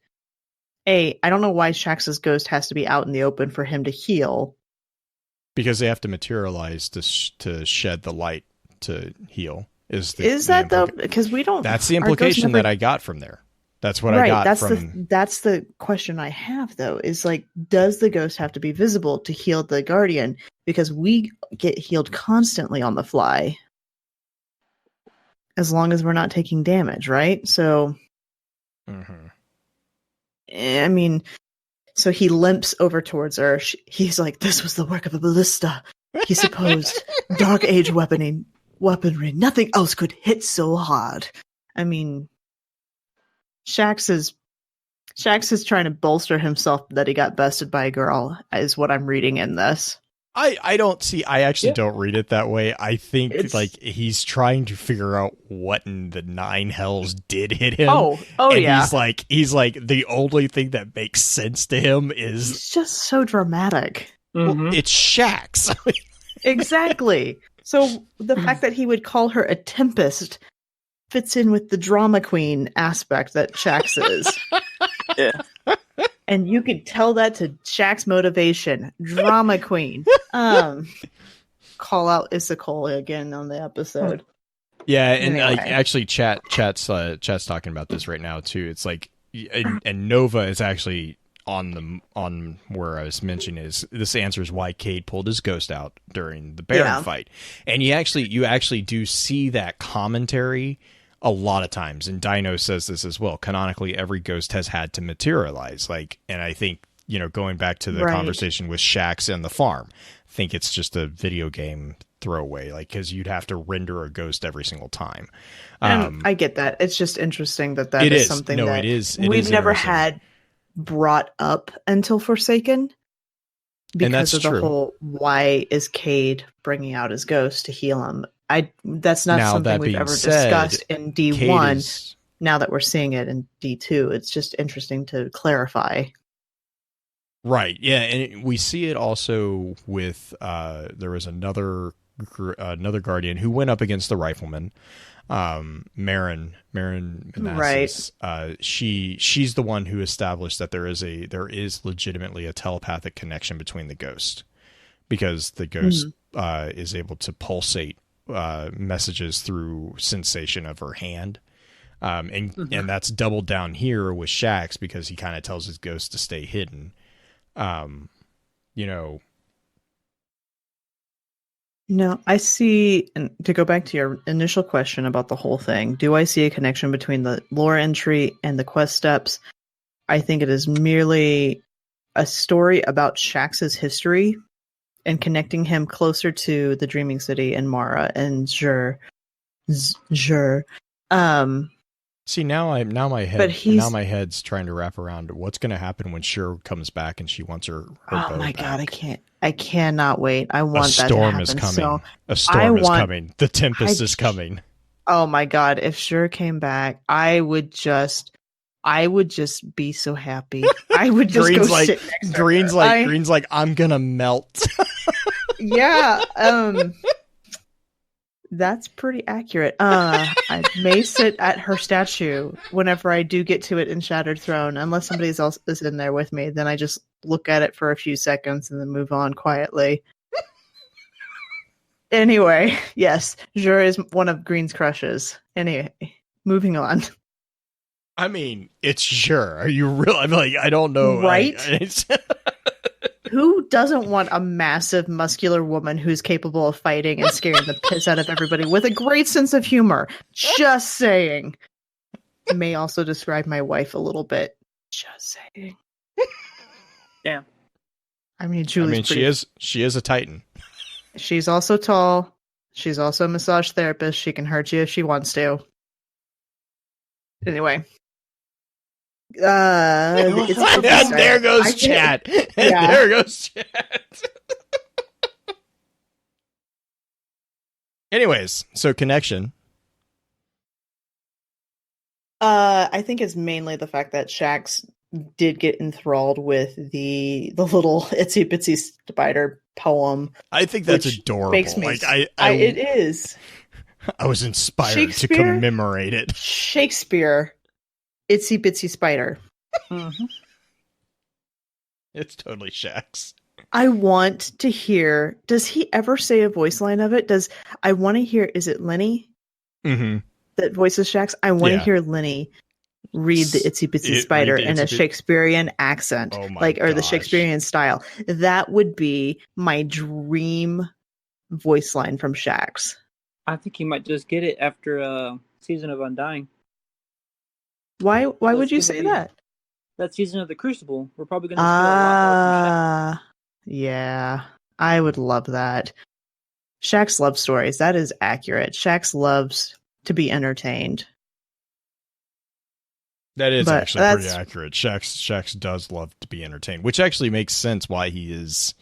I don't know why Shax's ghost has to be out in the open for him to heal. Because they have to materialize to shed the light to heal. Is that though? Because we don't. That's the implication that I got from there. That's what I got from... That's the question I have, though, is like, does the ghost have to be visible to heal the Guardian? Because we get healed constantly on the fly. As long as we're not taking damage, right? So... Mm-hmm. I mean, so he limps over towards her. He's like, this was the work of a ballista. He supposed Dark Age weaponry. Nothing else could hit so hard. I mean... Shax is trying to bolster himself that he got bested by a girl, is what I'm reading in this. I actually don't read it that way. I think like he's trying to figure out what in the nine hells did hit him. Oh and yeah. He's like the only thing that makes sense to him is it's just so dramatic. Well, it's Shax. Exactly. So the fact that he would call her a tempest fits in with the drama queen aspect that Shax is. Yeah. And you could tell that to Shaq's motivation. Drama queen. Call out Issachar again on the episode. Yeah, and anyway. actually chat's talking about this right now too. It's like and Nova is actually on where I was mentioning is this answers why Cade pulled his ghost out during the Baron fight. And you actually do see that commentary a lot of times, and Dino says this as well. Canonically, every ghost has had to materialize. And I think, going back to the conversation with Shax and the farm, I think it's just a video game throwaway, because you'd have to render a ghost every single time. I get that. It's just interesting that is something that we've never had brought up until Forsaken, because of the whole why is Cade bringing out his ghost to heal him. That's not something we've ever discussed in D1. Now that we're seeing it in D2, it's just interesting to clarify. Right. Yeah, and we see it also with there was another Guardian who went up against the Rifleman, Marin Manassas. Right. She's the one who established that there is legitimately a telepathic connection between the ghost, because the ghost is able to pulsate messages through sensation of her hand. And that's doubled down here with Shax because he kind of tells his ghost to stay hidden. You know. No, I see, and to go back to your initial question about the whole thing, do I see a connection between the lore entry and the quest steps? I think it is merely a story about Shax's history and connecting him closer to the Dreaming City and Mara and Xur. See, now my head's trying to wrap around what's going to happen when Xur comes back and she wants her oh bow my back. God, I cannot wait. I want that to happen. A storm is coming. So a storm is coming. The tempest is coming. Oh my God, if Xur came back, I would just be so happy. I would just Green's go like, sit next to Green's her. like, Green's like, I'm gonna melt. Yeah, that's pretty accurate. I may sit at her statue whenever I do get to it in Shattered Throne, unless somebody else is in there with me. Then I just look at it for a few seconds and then move on quietly. Anyway, yes, Xur is one of Green's crushes. Anyway, moving on. I mean, it's Xur. Are you real? I'm like, I don't know. Right? Who doesn't want a massive, muscular woman who's capable of fighting and scaring the piss out of everybody with a great sense of humor? Just saying. May also describe my wife a little bit. Just saying. Damn. I mean, Julie's she is a titan. She's also tall. She's also a massage therapist. She can hurt you if she wants to. Anyway. And there goes chat. Yeah. There goes chat. Anyways, so connection. I think it's mainly the fact that Shax did get enthralled with the little itsy bitsy spider poem. I think that's adorable. Makes me, it is. I was inspired to commemorate it. Shakespeare. Itsy bitsy spider. Mm-hmm. It's totally Shax. I want to hear. Does he ever say a voice line of it? I want to hear? Is it Lenny? Mm-hmm. That voices Shax. I want to hear Lenny read the itsy bitsy spider in a Shakespearean accent, or the Shakespearean style. That would be my dream voice line from Shax. I think he might just get it after Season of Undying. Why would you say that? That season of the Crucible, we're probably going to see a lot more from Shax. Yeah, I would love that. Shax loves stories. That is accurate. Shax loves to be entertained. That is actually pretty accurate. Shax does love to be entertained, which actually makes sense why he is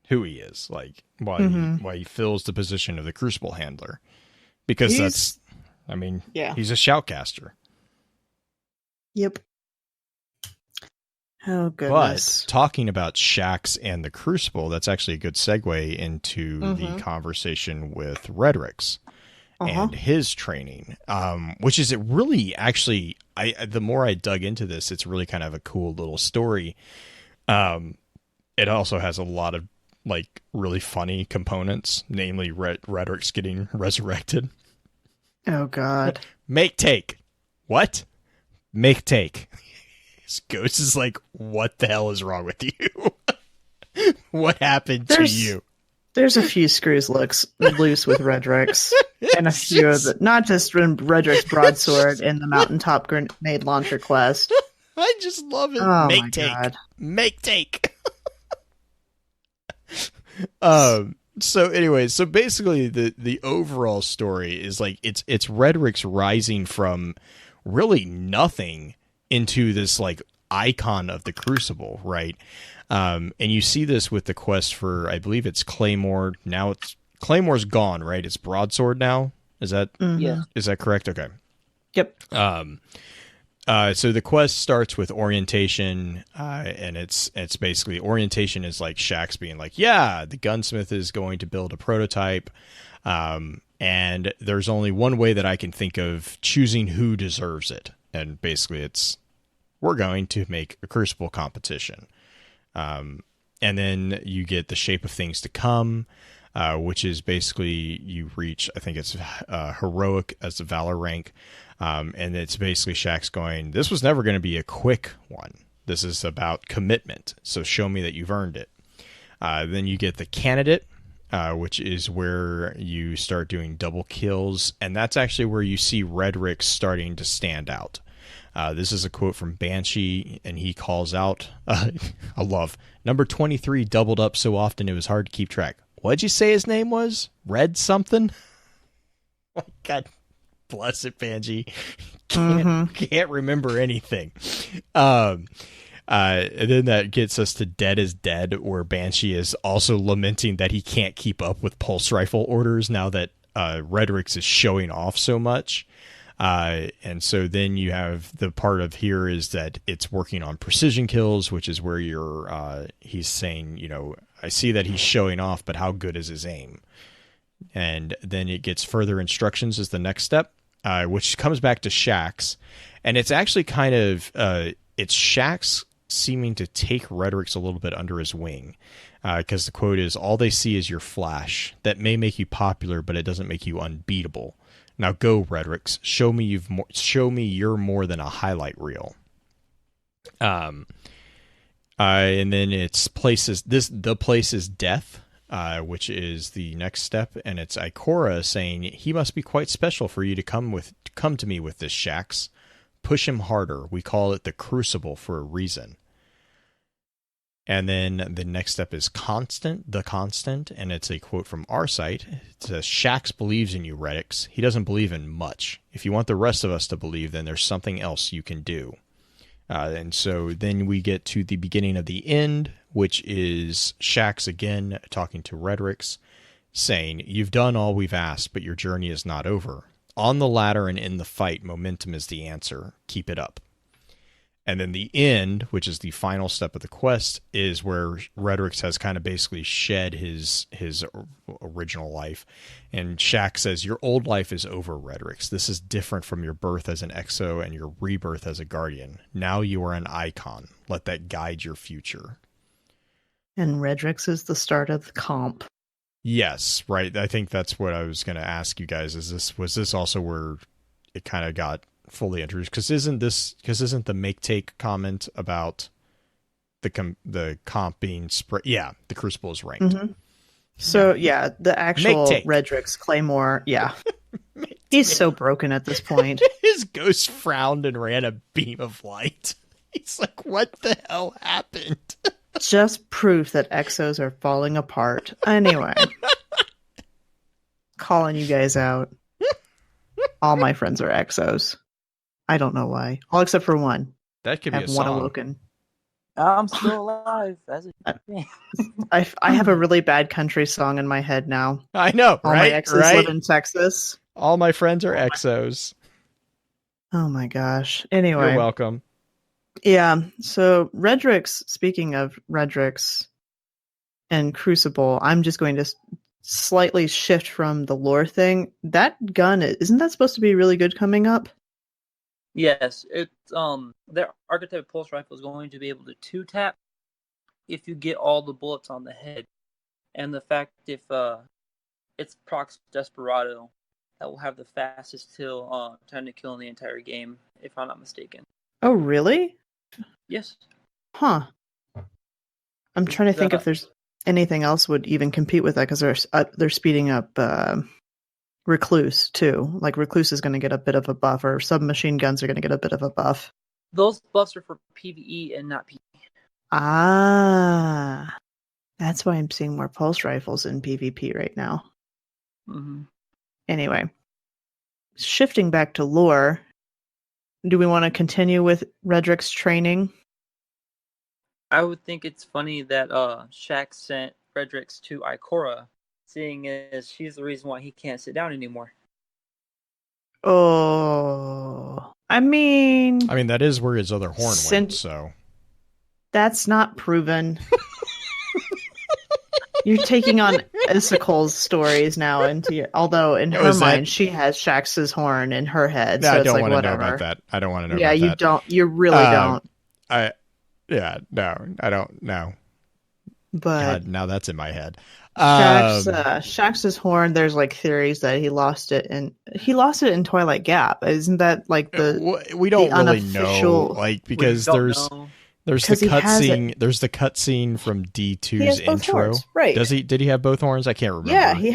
who he is. Like why he fills the position of the Crucible handler, because he's a shoutcaster. Yep. Oh, goodness. But talking about Shax and the Crucible, that's actually a good segue into the conversation with Redrix and his training, which is really actually, the more I dug into this, it's really kind of a cool little story. It also has a lot of really funny components, namely Redrix getting resurrected. Oh, God. Make take. What? Make take. His ghost is like, what the hell is wrong with you? What happened to you? There's a few screws loose with Redrix. And a few of the, not just Redrix broadsword in the mountaintop grenade launcher quest. I just love it. Oh, Make my take. God. Make take. So anyway, so basically the overall story is it's Redrix rising from really nothing into this icon of the Crucible, right? And you see this with the quest for, I believe it's Claymore. Now Claymore's gone, right? It's broadsword now. Is that is that correct? Okay. Yep. So the quest starts with orientation, and it's basically orientation is like Shax being like, yeah, the gunsmith is going to build a prototype, and there's only one way that I can think of choosing who deserves it, and basically we're going to make a Crucible competition, and then you get the shape of things to come. which is basically you reach, I think it's heroic as the valor rank. And it's basically Shaxx going, this was never going to be a quick one. This is about commitment. So show me that you've earned it. Then you get the candidate, which is where you start doing double kills. And that's actually where you see Redrick starting to stand out. This is a quote from Banshee, and he calls out, I love, number 23 doubled up so often it was hard to keep track. What'd you say his name was? Red something? God bless it, Banshee. Can't remember anything. And then that gets us to Dead is Dead, where Banshee is also lamenting that he can't keep up with pulse rifle orders now that Redrick's is showing off so much. And so then you have the part of here is that it's working on precision kills, which is where he's saying, you know, I see that he's showing off, but how good is his aim? And then it gets further instructions as the next step, which comes back to Shaxx. And it's actually kind of, it's Shaxx seeming to take Redrick's a little bit under his wing. Because the quote is, all they see is your flash. That may make you popular, but it doesn't make you unbeatable. Now go, Redrick's. Show me you're more than a highlight reel. And then the place is death, which is the next step, and it's Ikora saying he must be quite special for you to come to me with this, Shaxx. Push him harder. We call it the Crucible for a reason. And then the next step is the constant, and it's a quote from our site. It says, Shaxx believes in you, Redix. He doesn't believe in much. If you want the rest of us to believe, then there's something else you can do. And so then we get to the beginning of the end, which is Shaxx again talking to Redrix, saying, you've done all we've asked, but your journey is not over. On the ladder and in the fight, momentum is the answer. Keep it up. And then the end, which is the final step of the quest, is where Redrix has kind of basically shed his original life. And Shaxx says, your old life is over, Redrix. This is different from your birth as an Exo and your rebirth as a Guardian. Now you are an icon. Let that guide your future. And Redrix is the start of the comp. Yes, right. I think that's what I was going to ask you guys. Was this also where it kind of got fully introduced? Because isn't the make take comment about the comp being spread? Yeah, the Crucible is ranked. Mm-hmm. So yeah, the actual Redrix Claymore. Yeah, he's so broken at this point. His ghost frowned and ran a beam of light. He's like, "What the hell happened?" Just proof that Exos are falling apart. Anyway, calling you guys out. All my friends are Exos. I don't know why. All except for one. That could be I have a one song. awoken. I'm still alive. I have a really bad country song in my head now. I know, All right? my exes live in Texas. All my friends are Exos. Oh my gosh. Anyway. You're welcome. Yeah. So Redrix, speaking of Redrix and Crucible, I'm just going to slightly shift from the lore thing. That gun, isn't that supposed to be really good coming up? Yes, it's their archetype pulse rifle is going to be able to 2-tap if you get all the bullets on the head, and the fact if it's Prox Desperado that will have the fastest time to kill in the entire game, if I'm not mistaken. Oh, really? Yes. Huh. I'm trying to think if there's anything else would even compete with that, because they're speeding up Recluse too. Like Recluse is going to get a bit of a buff, or submachine guns are going to get a bit of a buff. Those buffs are for PvE and not PvP. Ah, that's why I'm seeing more pulse rifles in PvP right now. Mm-hmm. Anyway, shifting back to lore, do we want to continue with Redrix's training? I would think it's funny that Shaxx sent Redrix to Ikora, seeing as she's the reason why he can't sit down anymore. Oh, I mean, that is where his other horn went, so. That's not proven. You're taking on Issachel's stories now although in her mind, she has Shaxx's horn in her head. No, so I it's don't like, want to know whatever. about that. I don't want to know about that. Yeah, you don't. You really don't. I don't know. But God, now that's in my head. Shax's horn, there's like theories that he lost it in Twilight Gap. Isn't that like We don't really know, unofficial? like, We because don't there's know. there's the 'Cause he has it. cutscene. There's the cutscene from He D2's has both intro. horns, right? Did he have both horns? I can't remember. Yeah, he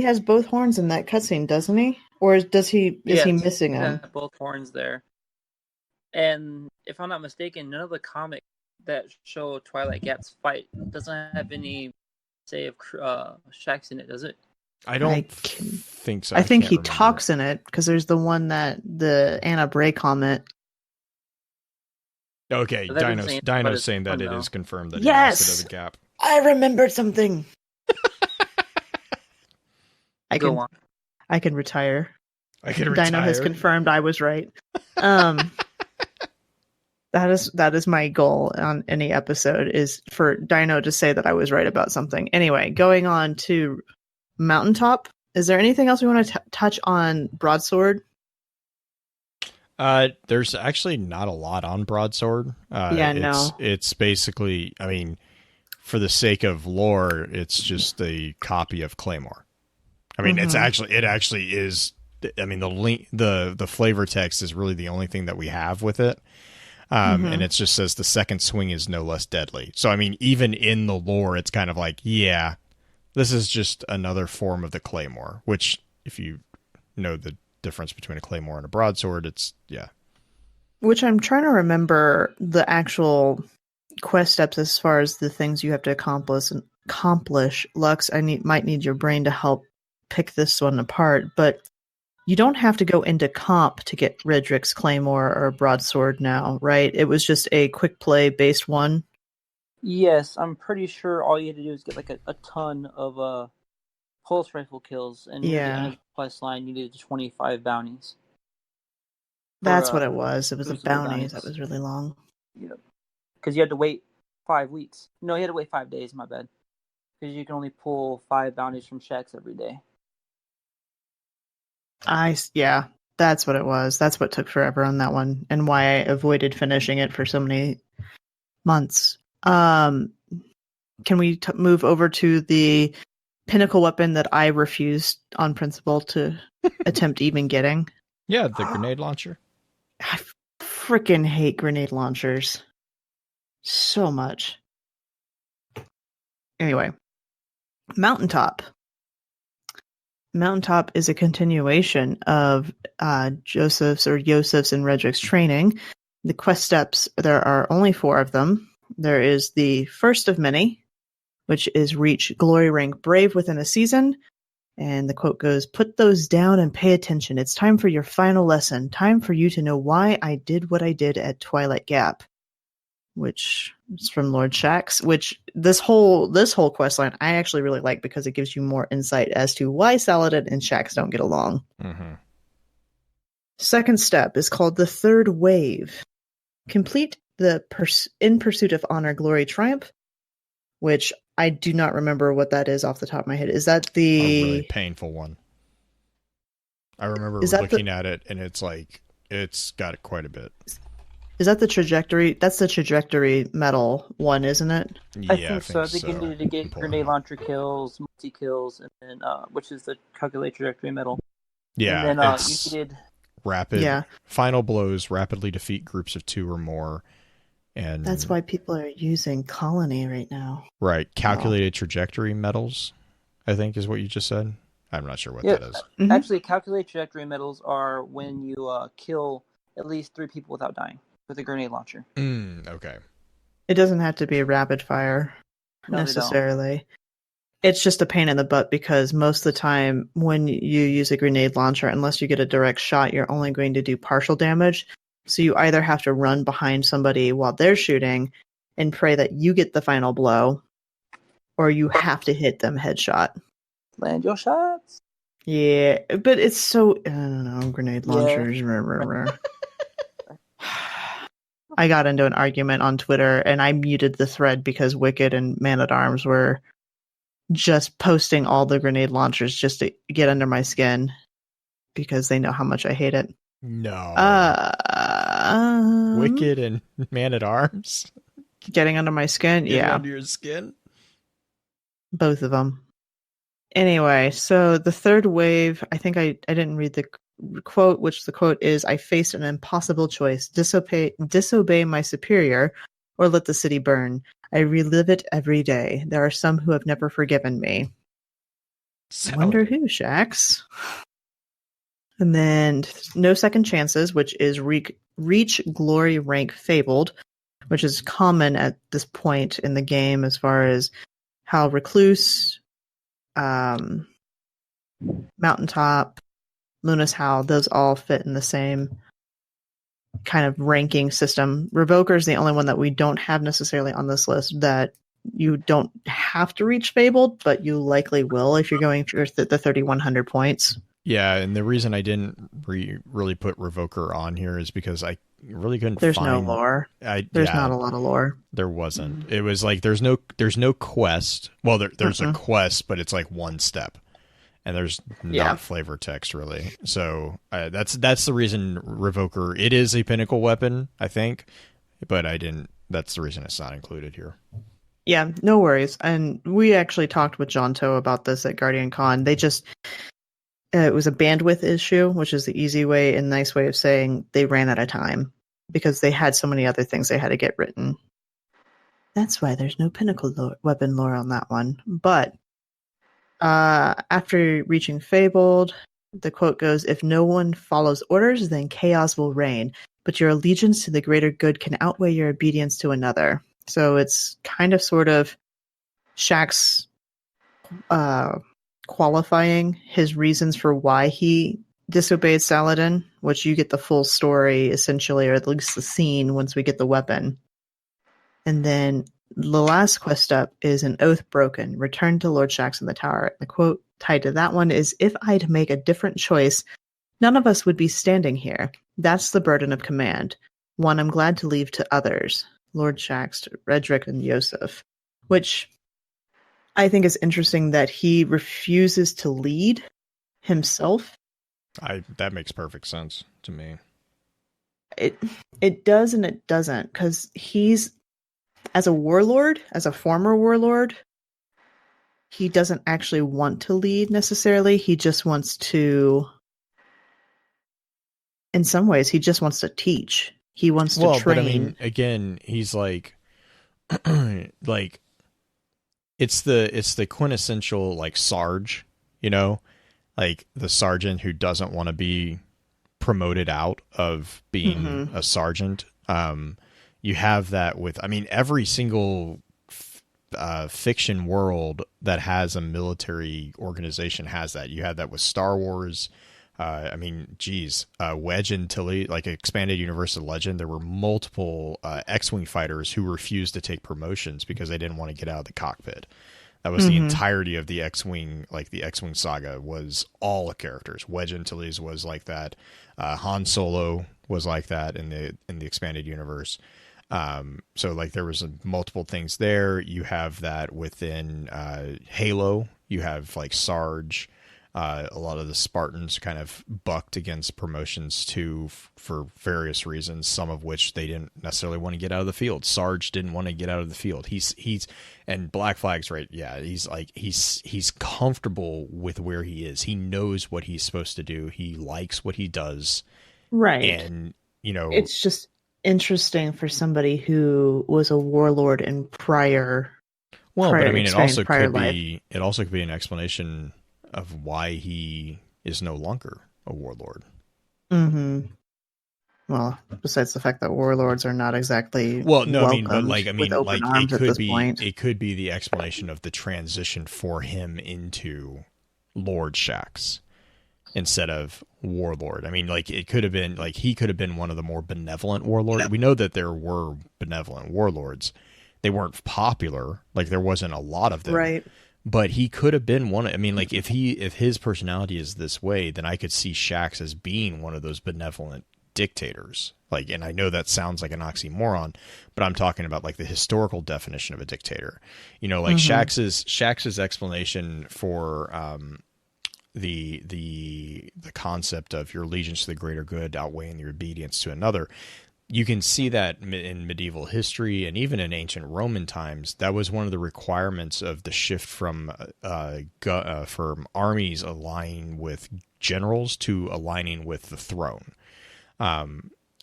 has both horns in that cutscene, doesn't he? Or is he Yes, missing he's them? got both horns there. And if I'm not mistaken, none of the comics that show Twilight Gap's fight doesn't have any say of Shax in it, does it? I don't think so. I think can't he remember. talks in it because there's the one that the Anna Bray comment. Okay, But that doesn't say anything about Dino's his saying that horn, it though. is confirmed that Yes! he lost it at the Gap. I remembered something. Go on. I can retire. I can Dino has retire. confirmed I was right. That is my goal on any episode, is for Dino to say that I was right about something. Anyway, going on to Mountaintop. Is there anything else we want to touch on Broadsword? There's actually not a lot on Broadsword. It's basically, I mean, for the sake of lore, it's just a copy of Claymore. I mean, it actually is. I mean, the flavor text is really the only thing that we have with it. And it just says the second swing is no less deadly. So, I mean, even in the lore, it's kind of like, yeah, this is just another form of the Claymore, which, if you know the difference between a Claymore and a broadsword, it's, yeah. Which I'm trying to remember the actual quest steps as far as the things you have to accomplish. Lux, might need your brain to help pick this one apart, but you don't have to go into comp to get Redrick's Claymore or Broadsword now, right? It was just a quick play based one. Yes, I'm pretty sure all you had to do is get like a ton of pulse rifle kills, and near the end of the quest line, you needed 25 bounties. That's what it was. It was the Crucible bounties bounties. that was really long. Yeah, because you had to wait 5 weeks. No, you had to wait 5 days. My bad. Because you can only pull 5 bounties from Shax every day. Yeah, that's what it was. That's what took forever on that one, and why I avoided finishing it for so many months. Can we move over to the pinnacle weapon that I refused on principle to attempt even getting? Yeah, the grenade launcher. I freaking hate grenade launchers so much. Anyway, Mountaintop. Mountaintop is a continuation of Yosef's and Redrick's training. The quest steps, there are only 4 of them. There is the first of many, which is reach glory rank brave within a season. And the quote goes, "Put those down and pay attention. It's time for your final lesson. Time for you to know why I did what I did at Twilight Gap." Which is from Lord Shax, which this whole quest line I actually really like because it gives you more insight as to why Saladin and Shax don't get along. Mm-hmm. Second step is called the Third Wave. Complete the In Pursuit of Honor, Glory, Triumph, which I do not remember what that is off the top of my head. Is that a really painful one? I remember looking at it, and it's like, it's got quite a bit. Is that the trajectory? That's the trajectory medal one, isn't it? Yeah, I think so. I think you needed to get grenade launcher kills, multi kills, and then which is the calculate trajectory medal. Yeah, and then you needed rapid final blows, rapidly defeat groups of 2 or more, and that's why people are using Colony right now. Right, calculated trajectory medals, I think is what you just said. I'm not sure what that is. Mm-hmm. Actually, calculated trajectory medals are when you kill at least 3 people without dying with a grenade launcher. Okay. It doesn't have to be a rapid fire necessarily. It's just a pain in the butt because most of the time when you use a grenade launcher, unless you get a direct shot, you're only going to do partial damage. So you either have to run behind somebody while they're shooting and pray that you get the final blow, or you have to hit them headshot. Land your shots. Yeah, but it's so, I don't know, grenade launchers. Yeah. I got into an argument on Twitter and I muted the thread because Wicked and Man-at-Arms were just posting all the grenade launchers just to get under my skin because they know how much I hate it. No. Wicked and Man-at-Arms? Getting under my skin? Getting under your skin? Both of them. Anyway, so the third wave, I think I didn't read the quote, which the quote is, I faced an impossible choice, disobey my superior or let the city burn. I relive it every day. There are some who have never forgiven me. Wonder who, Shax. And then no second chances, which is reach glory rank fabled, which is common at this point in the game as far as how recluse, mountaintop, Luna's Howl, those all fit in the same kind of ranking system. Revoker is the only one that we don't have necessarily on this list that you don't have to reach fabled, but you likely will if you're going for the 3,100 points. Yeah, and the reason I didn't really put Revoker on here is because I really couldn't There's find... no lore. There's not a lot of lore. There wasn't. It was like there's no quest. Well, there's a quest, but it's like one step. And there's not flavor text really. So that's the reason Revoker, it is a pinnacle weapon, I think, but that's the reason it's not included here. Yeah, no worries. And we actually talked with John Toe about this at Guardian Con. They just, it was a bandwidth issue, which is the easy way and nice way of saying they ran out of time because they had so many other things they had to get written. That's why there's no pinnacle weapon lore on that one. But after reaching fabled, the quote goes, if no one follows orders, then chaos will reign, but your allegiance to the greater good can outweigh your obedience to another. So it's kind of sort of Shax's qualifying his reasons for why he disobeyed Saladin, which you get the full story essentially, or at least the scene once we get the weapon. And then the last quest up is an oath broken, return to Lord Shax in the tower. The quote tied to that one is, if I'd make a different choice, none of us would be standing here. That's the burden of command. One I'm glad to leave to others. Lord Shax, Redrick, and Yosef. Which I think is interesting that he refuses to lead himself. That makes perfect sense to me. It does and it doesn't, because he's, as a warlord, as a former warlord, he doesn't actually want to lead necessarily. He just wants to, in some ways, he just wants to teach. He wants to train. But I mean, again, he's like, like, it's the quintessential like Sarge, you know, like the sergeant who doesn't want to be promoted out of being a sergeant. You have that with, I mean, every single fiction world that has a military organization has that. You had that with Star Wars. I mean, geez, Wedge and Tilly, like Expanded Universe of Legend, there were multiple X-Wing fighters who refused to take promotions because they didn't want to get out of the cockpit. That was the entirety of the X-Wing, like the X-Wing saga was all the characters. Wedge Antilles was like that. Han Solo was like that in the Expanded Universe. So like there was multiple things there. You have that within Halo. You have like Sarge. A lot of the Spartans kind of bucked against promotions too for various reasons, some of which they didn't necessarily want to get out of the field. Sarge didn't want to get out of the field. He's and Black Flag's right. Yeah. He's comfortable with where he is. He knows what he's supposed to do. He likes what he does. Right. And, you know, it's just interesting for somebody who was a warlord in prior. Well, but I mean, it also could be an explanation of why he is no longer a warlord. Well, besides the fact that warlords are not exactly it could be the explanation of the transition for him into Lord Shax instead of warlord. I mean, like it could have been like he could have been one of the more benevolent warlords. We know that there were benevolent warlords. They weren't popular. Like there wasn't a lot of them. Right. But he could have been one. I mean, like if his personality is this way, then I could see Shax as being one of those benevolent dictators. Like, and I know that sounds like an oxymoron, but I'm talking about like the historical definition of a dictator. You know, like Shax's explanation for the concept of your allegiance to the greater good outweighing your obedience to another. you can see that in medieval history and even in ancient Roman times. That was one of the requirements of the shift from armies aligning with generals to aligning with the throne.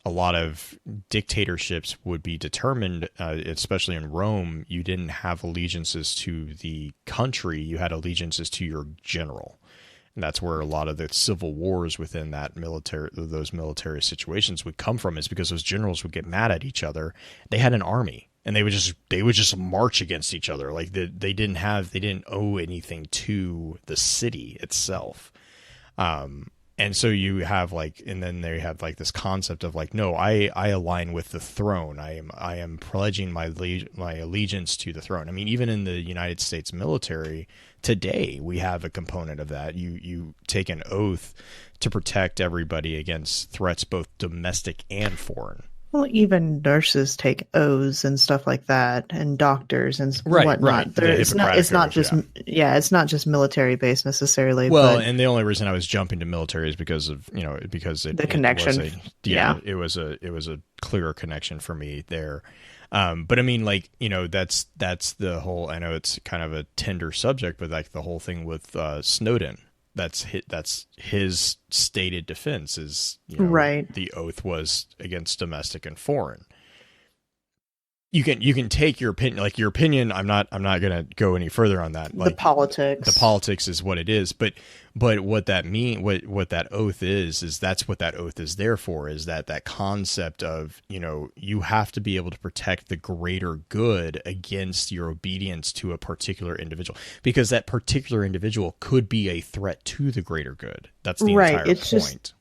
A lot of dictatorships would be determined, especially in Rome. You didn't have allegiances to the country; you had allegiances to your general. And that's where a lot of the civil wars within those military situations would come from, is because those generals would get mad at each other. They had an army, and they would just march against each other. Like they didn't owe anything to the city itself. And so you have and then they have this concept of no, I align with the throne. I am pledging my allegiance to the throne. I mean, even in the United States military today, we have a component of that. You take an oath to protect everybody against threats, both domestic and foreign. Well, even nurses take oaths and stuff like that, and doctors and whatnot. Right. It's not just military based necessarily. Well, but and the only reason I was jumping to military is because of the connection. It was a clearer connection for me there. But I mean, that's the whole. I know it's kind of a tender subject, but the whole thing with Snowden. That's his stated defense is, right. The oath was against domestic and foreign. You can take your opinion. I'm not going to go any further on that. The politics is what it is. But what that oath is that's what that oath is there for, is that concept of, you have to be able to protect the greater good against your obedience to a particular individual, because that particular individual could be a threat to the greater good. That's the entire point.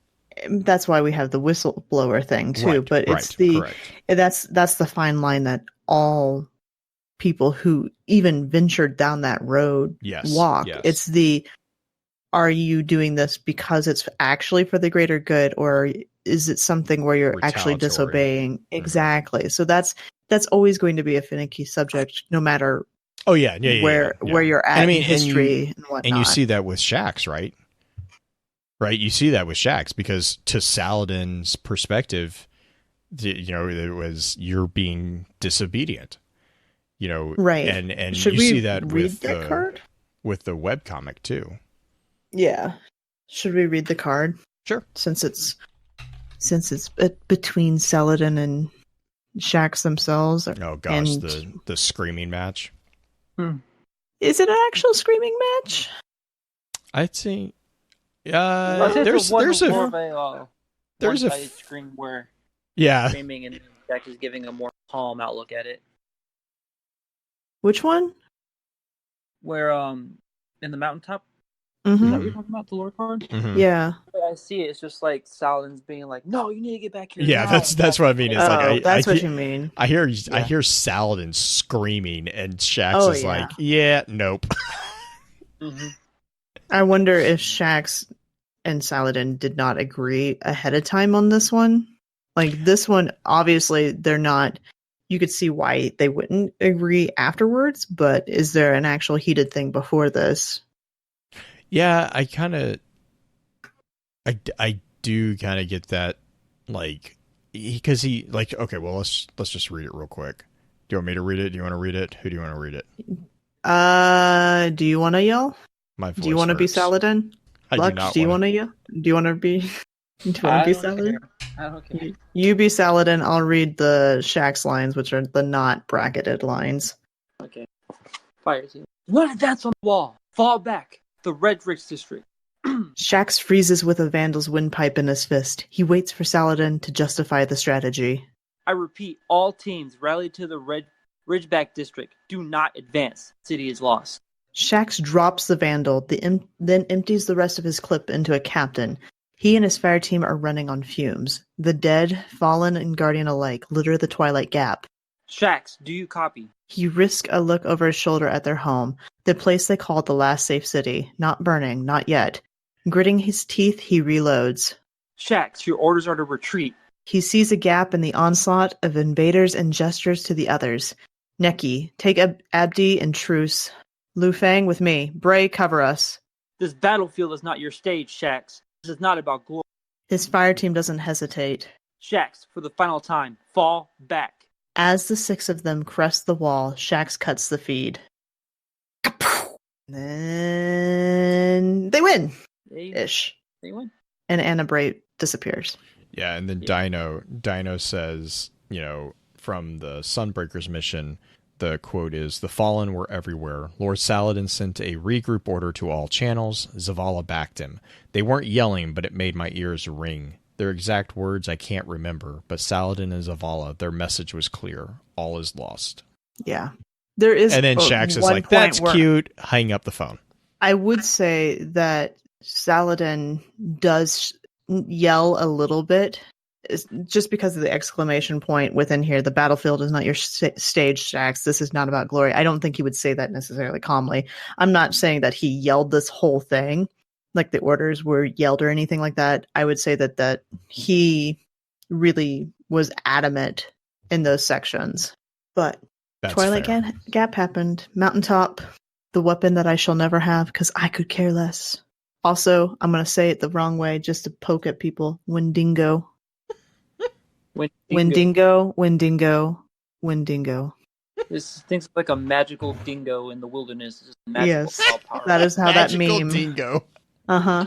That's why we have the whistleblower thing too, but it's that's the fine line that all people who even ventured down that road walk. Yes. It's are you doing this because it's actually for the greater good, or is it something where you're actually disobeying? Mm-hmm. Exactly. So that's always going to be a finicky subject, no matter where you're at in history and whatnot. And you see that with Shaxx, right? Right, you see that with Shaxx, because to Saladin's perspective, it was, you're being disobedient, right? And should you see that with the card? With the webcomic too. Yeah, should we read the card? Sure. Since it's between Saladin and Shaxx themselves. Oh gosh, the screaming match. Is it an actual screaming match? I'd say. There's a screen where screaming and Jack is giving a more calm outlook at it. Which one? Where in the mountaintop. Mm-hmm. Is that what you're talking about, the lore card? Mm-hmm. Yeah. I see it. It's just like Saladin's being like, "No, you need to get back here." Yeah, now. that's what I mean. It's that's what you mean. I hear Saladin screaming, and Shaxx is like, "Yeah, nope." Mm-hmm. I wonder if Shaxx and Saladin did not agree ahead of time on this one. This one, obviously, they're not. You could see why they wouldn't agree afterwards, but is there an actual heated thing before this? Yeah, I do kind of get that, because okay, well, let's just read it real quick. Do you want me to read it? Do you want to read it? Who do you want to read it? Do you want to yell? My voice do you want to be Saladin? Lux, do you want to yell? Do you want to be? Do you want to be Saladin? I don't care. You be Saladin. I'll read the Shaxx lines, which are the not bracketed lines. Okay. Fire team. What advance on the wall? Fall back. The Red Bricks District. Shaxx freezes with a Vandal's windpipe in his fist. He waits for Saladin to justify the strategy. I repeat, all teams rally to the Ridgeback District. Do not advance. City is lost. Shaxx drops the Vandal, then empties the rest of his clip into a captain. He and his fire team are running on fumes. The dead, fallen, and Guardian alike litter the Twilight Gap. Shaxx, do you copy? He risks a look over his shoulder at their home, the place they called the last safe city. Not burning, not yet. Gritting his teeth, he reloads. Shaxx, your orders are to retreat. He sees a gap in the onslaught of invaders and gestures to the others. Neki, take Abdi and Truce. Lu Fang with me. Bray, cover us. This battlefield is not your stage, Shaxx. This is not about glory. His fire team doesn't hesitate. Shax, for the final time, fall back. As the 6 of them crest the wall, Shax cuts the feed. Then they win. Ish. They win. And Anna Bray disappears. Yeah, and then Dino says, from the Sunbreakers mission, the quote is, "The Fallen were everywhere. Lord Saladin sent a regroup order to all channels. Zavala backed him. They weren't yelling, but it made my ears ring. Their exact words I can't remember, but Saladin and Zavala, their message was clear. All is lost." Yeah. There is. And then Shax is like, "That's cute," hang up the phone. I would say that Saladin does yell a little bit, just because of the exclamation point within here. The battlefield is not your stage, Shax. This is not about glory. I don't think he would say that necessarily calmly. I'm not saying that he yelled this whole thing, like the orders were yelled or anything like that. I would say that he really was adamant in those sections. But That's Twilight fair. Gap happened. Mountaintop, the weapon that I shall never have because I could care less. Also, I'm going to say it the wrong way just to poke at people. Wendigo. Wendigo. This thing's like a magical dingo in the wilderness. It's Yes, power. that is how that Magical meme. dingo. Uh-huh.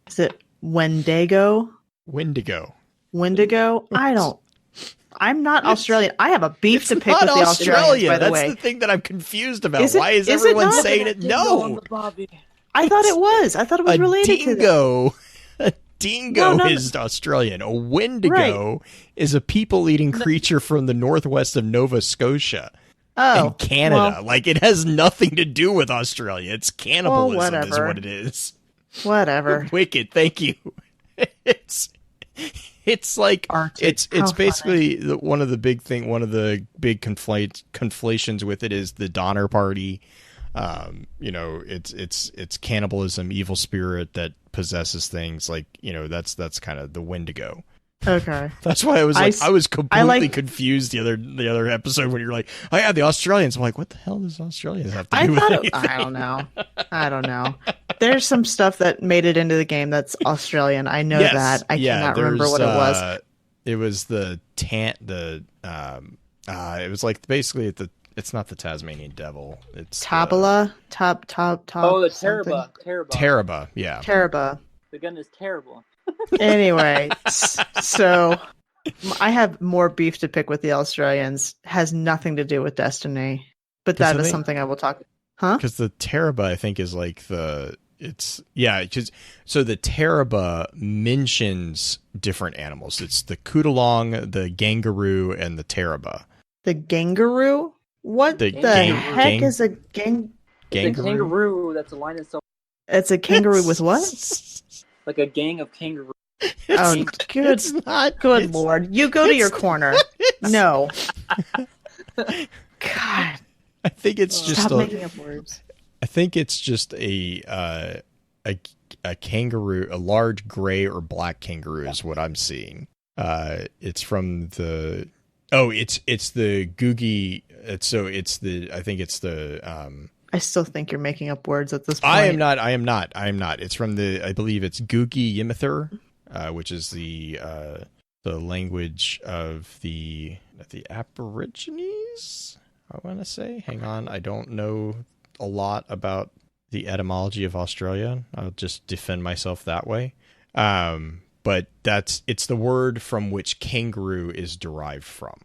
Is it Wendigo? Wendigo. I'm not Australian. I have a beef to pick Not with the Australia. Australians, by the That's way. the thing that I'm confused about. Is it- Why is is it everyone not? saying it? No. I thought it was. I thought it was related to that. dingo. A dingo No. is Australian. A Wendigo is a people-eating creature from the northwest of Nova Scotia and Canada. well, It has nothing to do with Australia. It's cannibalism is whatever. what it is. whatever. Wicked. Thank you. It's like Arctic. it's How basically one of the big conflations with it is the Donner Party. It's cannibalism, evil spirit that possesses things. That's kind of the Wendigo. Okay. That's why I was completely confused the other episode when you're like, "Oh yeah, the Australians." I'm like, "What the hell does Australians have to do with anything?" I don't know. There's some stuff that made it into the game that's Australian. I know that. I cannot remember what it was. It was it was basically it's not the Tasmanian devil. It's Tabula? Oh, the something. Teraba, yeah. Teraba. The gun is terrible. Anyway, so I have more beef to pick with the Australians. Has nothing to do with Destiny, but that is something I will talk. Huh? Because the Teraba, I think, is so the Teraba mentions different animals. It's the Kudalong, the Gangaroo, and the Teraba. The Gangaroo? What the heck is a Gangaroo? It's a kangaroo that's aligned itself. It's a kangaroo with what? Like a gang of kangaroos. Oh, good Lord. You go to your corner. No. God. I think it's just Stop making up words. I think it's just a kangaroo, a large gray or black kangaroo is what I'm seeing. It's from the it's the Googie. I still think you're making up words at this point. I am not. It's from I believe it's Googie Yimithir, which is the language of the Aborigines, I want to say. Hang on, I don't know a lot about the etymology of Australia. I'll just defend myself that way. But it's the word from which kangaroo is derived from.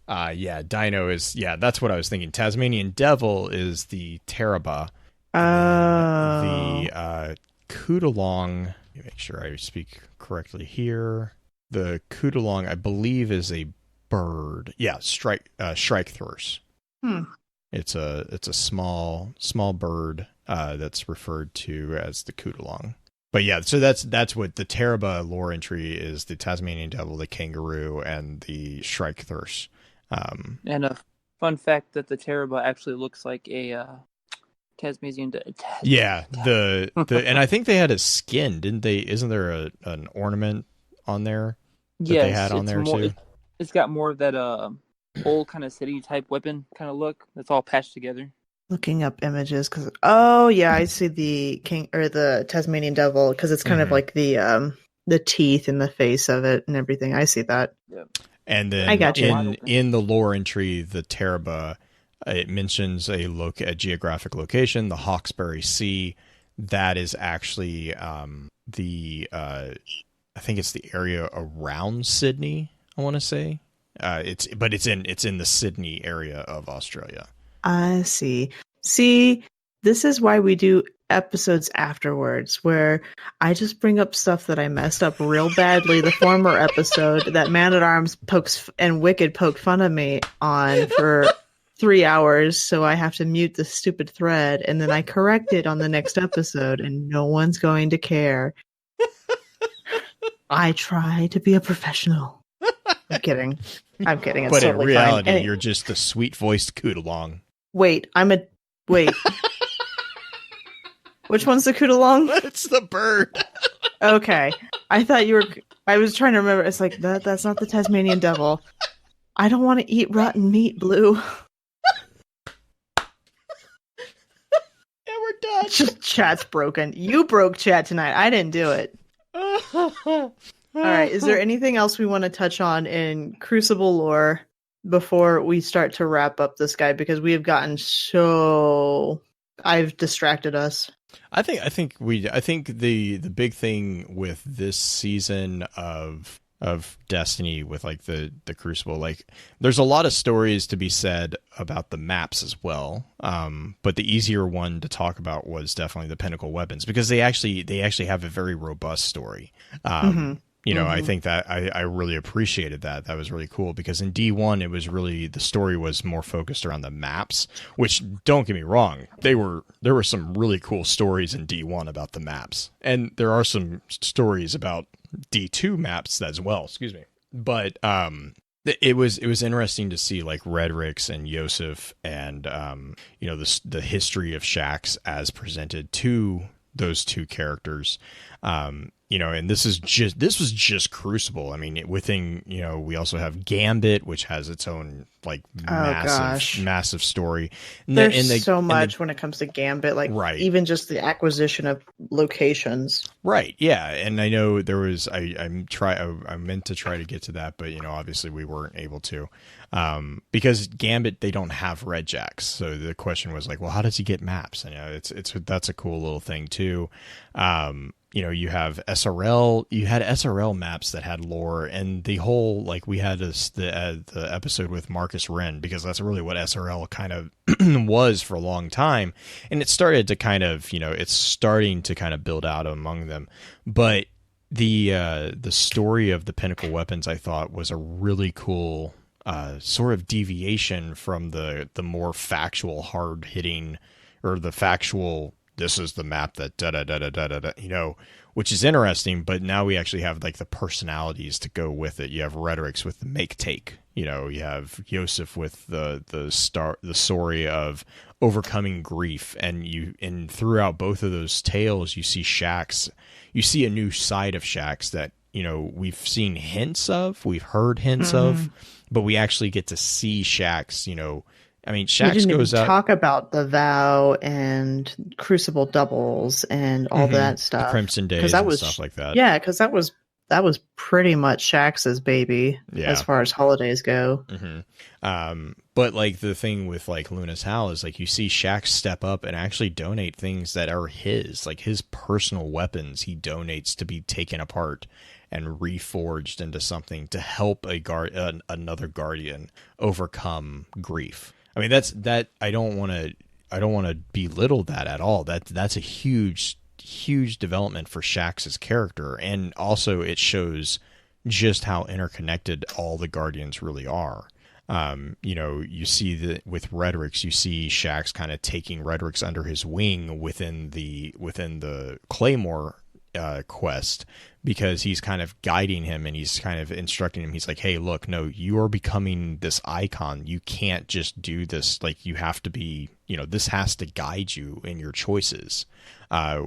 Dino is, that's what I was thinking. Tasmanian devil is the Teraba. The Kudalong, let me make sure I speak correctly here. The Kudalong, I believe, is a bird. Yeah, shrike thrush. It's a small bird that's referred to as the Kudalong. But yeah, so that's what the Teraba lore entry is: the Tasmanian devil, the kangaroo, and the shrike thrush. And a fun fact that the Teraba actually looks like a Tasmanian. Yeah, the and I think they had a skin, didn't they? Isn't there an ornament on there that they had on there too? It's got more of that old kind of city type weapon kind of look. That's all patched together. Looking up images because I see the king or the Tasmanian devil because it's kind of like the the teeth and the face of it and everything. I see that. Yeah. And then I got you. in the lore entry, the Teraba, it mentions a geographic location, the Hawkesbury Sea. That is actually I think it's the area around Sydney, I want to say. It's in the Sydney area of Australia. I see. See, this is why we do episodes afterwards, where I just bring up stuff that I messed up real badly the former episode that Man-at-Arms pokes and Wicked poked fun of me on for 3 hours, so I have to mute the stupid thread, and then I correct it on the next episode, and no one's going to care. I try to be a professional. I'm kidding. It's but in totally reality, fine. you're just a sweet-voiced coot-along. Wait. Which one's the coot-along? It's the bird. Okay. I was trying to remember. It's like, that's not the Tasmanian devil. I don't want to eat rotten meat, Blue. And we're done. Chat's broken. You broke chat tonight. I didn't do it. All right. Is there anything else we want to touch on in Crucible lore before we start to wrap up this guy? Because we have gotten I've distracted us. I think the big thing with this season of Destiny with like the Crucible, like there's a lot of stories to be said about the maps as well. But the easier one to talk about was definitely the Pinnacle weapons, because they actually have a very robust story. I think that I really appreciated that. That was really cool, because in D1 it was really, the story was more focused around the maps, which, don't get me wrong, there were some really cool stories in D1 about the maps, and there are some stories about D2 maps as well, excuse me. But it was interesting to see like Redrix and Yosef and the history of Shaxx as presented to those two characters. And this was just Crucible. I mean, within, we also have Gambit, which has its own like massive story. There's so much when it comes to Gambit, like right. Even just the acquisition of locations. Right. Yeah. And I know there was, I meant to try to get to that, but obviously we weren't able to, because Gambit, they don't have red jacks. So the question was like, well, how does he get maps? And that's a cool little thing too. You have SRL, you had SRL maps that had lore, and the whole, like, we had the episode with Marcus Wren, because that's really what SRL kind of was for a long time. And it started to kind of, it's starting to kind of build out among them. But the story of the Pinnacle weapons, I thought, was a really cool sort of deviation from the more factual, hard hitting, or the factual, this is the map that which is interesting. But now we actually have like the personalities to go with it. You have Redrix with the make take, you have Yosef with the story of overcoming grief, and throughout both of those tales, you see Shaxx, you see a new side of Shaxx that we've seen hints of, we've heard hints of, but we actually get to see Shaxx. I mean, Shaxx goes out. Talk about the Vow and Crucible doubles and all that stuff, the Crimson Days and stuff like that. Yeah, because that was pretty much Shaxx's baby as far as holidays go. But like the thing with like Luna's Howl is like you see Shaxx step up and actually donate things that are like his personal weapons. He donates to be taken apart and reforged into something to help another Guardian overcome grief. I mean, that I don't want to belittle that at all. That's a huge development for Shaxx's character, and also it shows just how interconnected all the Guardians really are. You see that with Redrix, you see Shaxx kind of taking Redrix under his wing within the Claymore quest, because he's kind of guiding him and he's kind of instructing him. He's like, hey, look, no, you are becoming this icon. You can't just do this. Like, you have to be, this has to guide you in your choices,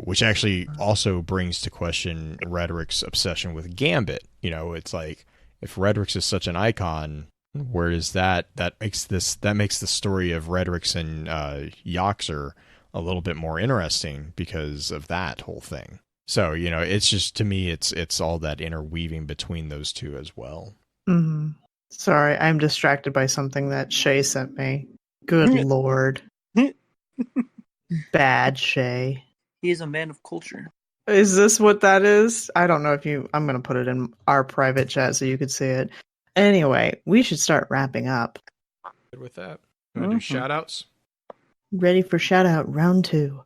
which actually also brings to question Redrix's obsession with Gambit. It's like, if Redrix is such an icon, where is that makes the story of Redrix and Yoxer a little bit more interesting because of that whole thing. So, it's just, to me, it's all that interweaving between those two as well. Mm-hmm. Sorry, I'm distracted by something that Shay sent me. Good Lord. Bad Shay. He is a man of culture. Is this what that is? I don't know if I'm going to put it in our private chat so you could see it. Anyway, we should start wrapping up. Good with that. You want to do shout outs? Ready for shout out round 2.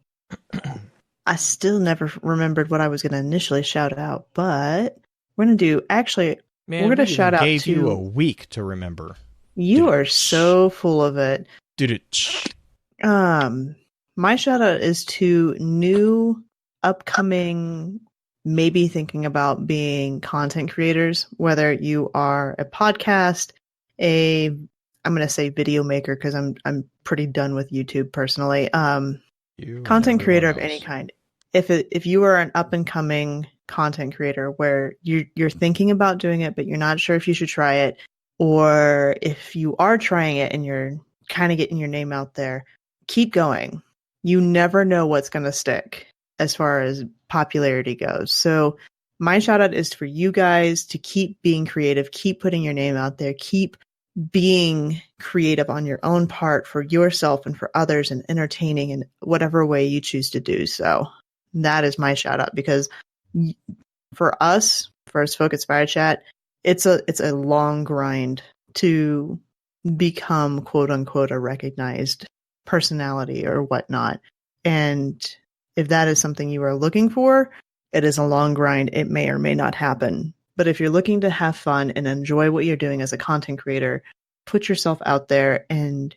I still never remembered what I was going to initially shout out, but we're going to do, actually, Man, we're going to shout out to... gave you a week to remember. You are so full of it. My shout out is to new, upcoming, maybe thinking about being content creators, whether you are a podcast, I'm going to say video maker because I'm pretty done with YouTube personally. Content creator of any kind. If you are an up and coming content creator where you're thinking about doing it but you're not sure if you should try it, or if you are trying it and you're kind of getting your name out there, keep going. You never know what's going to stick as far as popularity goes. So my shout out is for you guys to keep being creative, keep putting your name out there, keep being creative on your own part for yourself and for others, and entertaining in whatever way you choose to do so. That is my shout out, because for us, for Focus Fire Chat, it's a long grind to become quote unquote a recognized personality or whatnot. And if that is something you are looking for, it is a long grind. It may or may not happen. But if you're looking to have fun and enjoy what you're doing as a content creator, put yourself out there and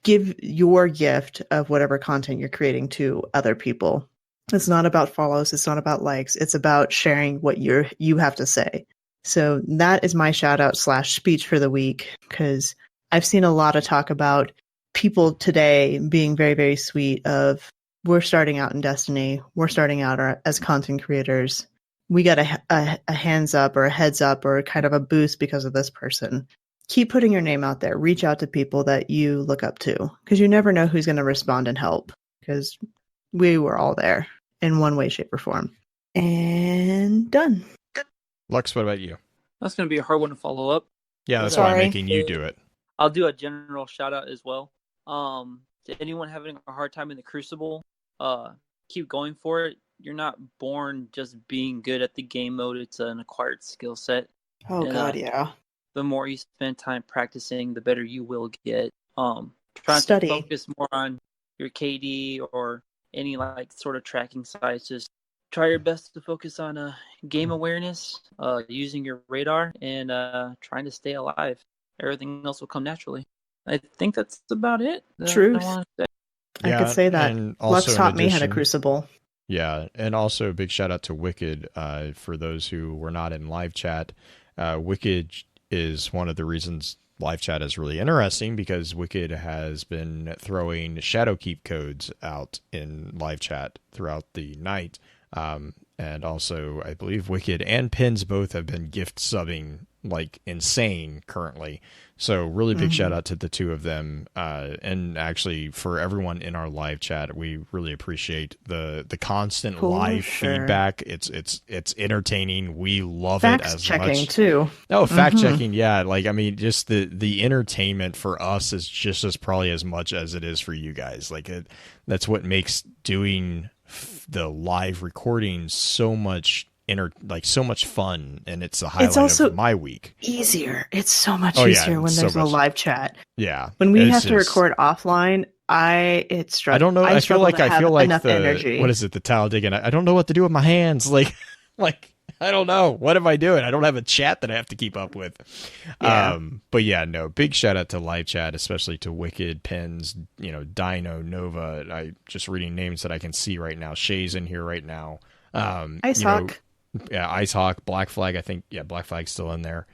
give your gift of whatever content you're creating to other people. It's not about follows. It's not about likes. It's about sharing what you have to say. So that is my shout out / speech for the week, because I've seen a lot of talk about people today being very, very sweet of, we're starting out in Destiny. We're starting out as content creators. We got a hands up or a heads up or kind of a boost because of this person. Keep putting your name out there. Reach out to people that you look up to, because you never know who's going to respond and help, because we were all there in one way, shape, or form. And done. Lux, what about you? That's going to be a hard one to follow up. Yeah, that's why I'm making you do it. I'll do a general shout out as well. To anyone having a hard time in the Crucible, keep going for it. You're not born just being good at the game mode. It's an acquired skill set. Oh, God, yeah. The more you spend time practicing, the better you will get. Trying Study. to focus more on your KD or any sort of tracking sites. Just try your best to focus on game awareness, using your radar, and trying to stay alive. Everything else will come naturally. I think that's about it. Truth. I could say that. Lux taught me how to Crucible. Yeah, and also a big shout out to Wicked. For those who were not in live chat, Wicked is one of the reasons live chat is really interesting, because Wicked has been throwing Shadowkeep codes out in live chat throughout the night. And also, I believe Wicked and Pins both have been gift subbing like insane currently. So really big shout out to the two of them. And actually for everyone in our live chat, we really appreciate the constant live feedback. It's entertaining. We love it as much. Fact checking too. Oh, fact checking. Yeah. Like, I mean, just the entertainment for us is just as probably as much as it is for you guys. Like that's what makes doing the live recording so much so much fun, and it's a highlight of my week. Easier. It's so much easier when there's a live chat. Yeah. When we have to record offline, it's stressful. I don't know. I feel like enough energy. What is it? The towel digging. I don't know what to do with my hands. Like I don't know. What am I doing? I don't have a chat that I have to keep up with. Yeah. But yeah, no, big shout out to live chat, especially to Wicked, Pens, Dino, Nova. I just reading names that I can see right now. Shay's in here right now. Icehawk. Yeah, Icehawk, Black Flag. I think, Black Flag's still in there.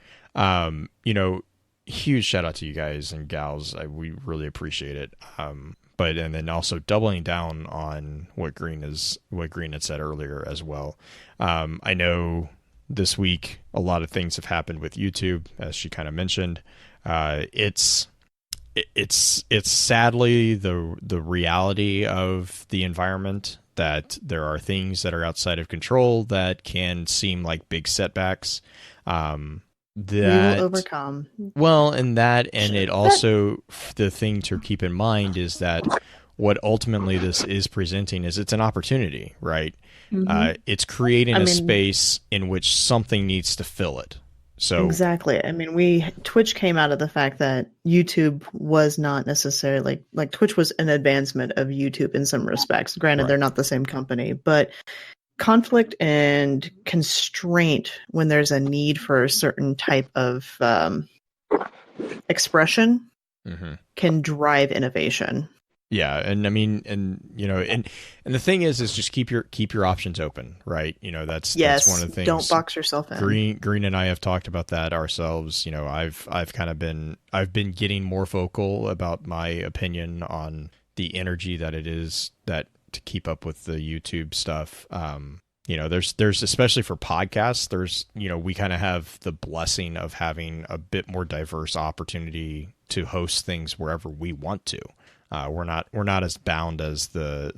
Huge shout out to you guys and gals. We really appreciate it. And then also doubling down on what Green had said earlier as well. I know this week a lot of things have happened with YouTube, as she kind of mentioned. It's sadly the reality of the environment that there are things that are outside of control that can seem like big setbacks. We will overcome. Well, and it also, the thing to keep in mind is that what ultimately this is presenting is it's an opportunity, right? Mm-hmm. It's creating a space in which something needs to fill it. So exactly. I mean, Twitch came out of the fact that YouTube was not necessarily like Twitch was an advancement of YouTube in some respects. Granted, they're not the same company, but conflict and constraint when there's a need for a certain type of expression can drive innovation. Yeah, and I mean, and you know, and the thing is just keep your options open, right? You know, that's one of the things. Don't box yourself in. Green and I have talked about that ourselves. You know, I've been getting more vocal about my opinion on the energy that it is that to keep up with the YouTube stuff. You know, there's especially for podcasts, there's, you know, we kind of have the blessing of having a bit more diverse opportunity to host things wherever we want to. We're not as bound as the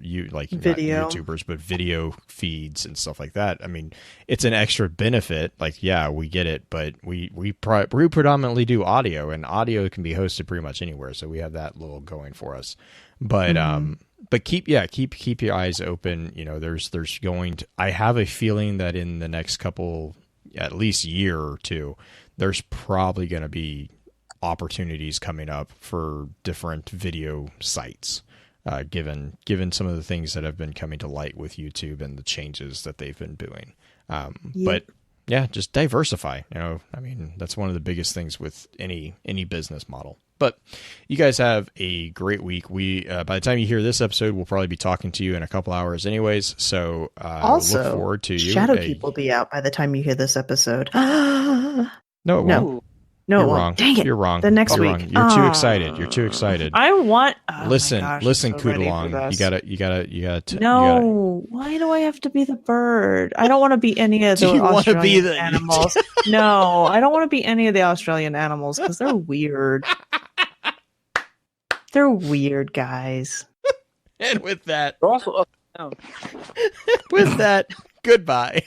video. Not YouTubers, but video feeds and stuff like that. I mean, it's an extra benefit. Like, yeah, we get it, but we predominantly do audio, and audio can be hosted pretty much anywhere. So we have that little going for us. But but keep your eyes open. You know, there's going to. I have a feeling that in the next couple, at least year or two, there's probably going to be opportunities coming up for different video sites, given some of the things that have been coming to light with YouTube and the changes that they've been doing. But yeah, just diversify. You know, I mean, that's one of the biggest things with any business model. But you guys have a great week. We by the time you hear this episode, we'll probably be talking to you in a couple hours anyways. So also, look forward to you. Shadow Keep will be out by the time you hear this episode. No, it won't. No, you're wrong. Dang it. You're wrong. The next You're week. Wrong. You're too excited. You're too excited. I want. Listen, so Koodalong. You gotta. No. Why do I have to be the bird? I don't want to be any of the Australian animals. No, I don't want to be any of the Australian animals because they're weird. They're weird, guys. And with that, they're also up and down. With that, goodbye.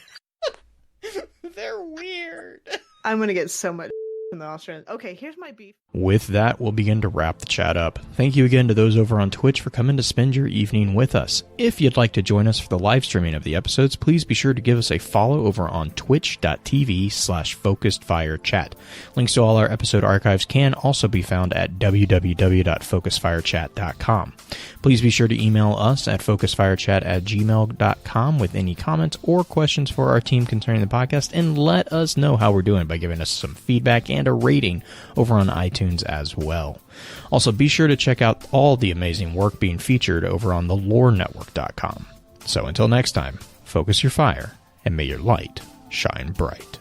They're weird. I'm gonna get so much from the Australians. Okay, here's my beef. With that, we'll begin to wrap the chat up. Thank you again to those over on Twitch for coming to spend your evening with us. If you'd like to join us for the live streaming of the episodes, please be sure to give us a follow over on twitch.tv/focusedfirechat. Links to all our episode archives can also be found at www.focusedfirechat.com. Please be sure to email us at focusedfirechat@gmail.com with any comments or questions for our team concerning the podcast, and let us know how we're doing by giving us some feedback and a rating over on iTunes as well. Also, be sure to check out all the amazing work being featured over on thelorenetwork.com. So until next time, focus your fire and may your light shine bright.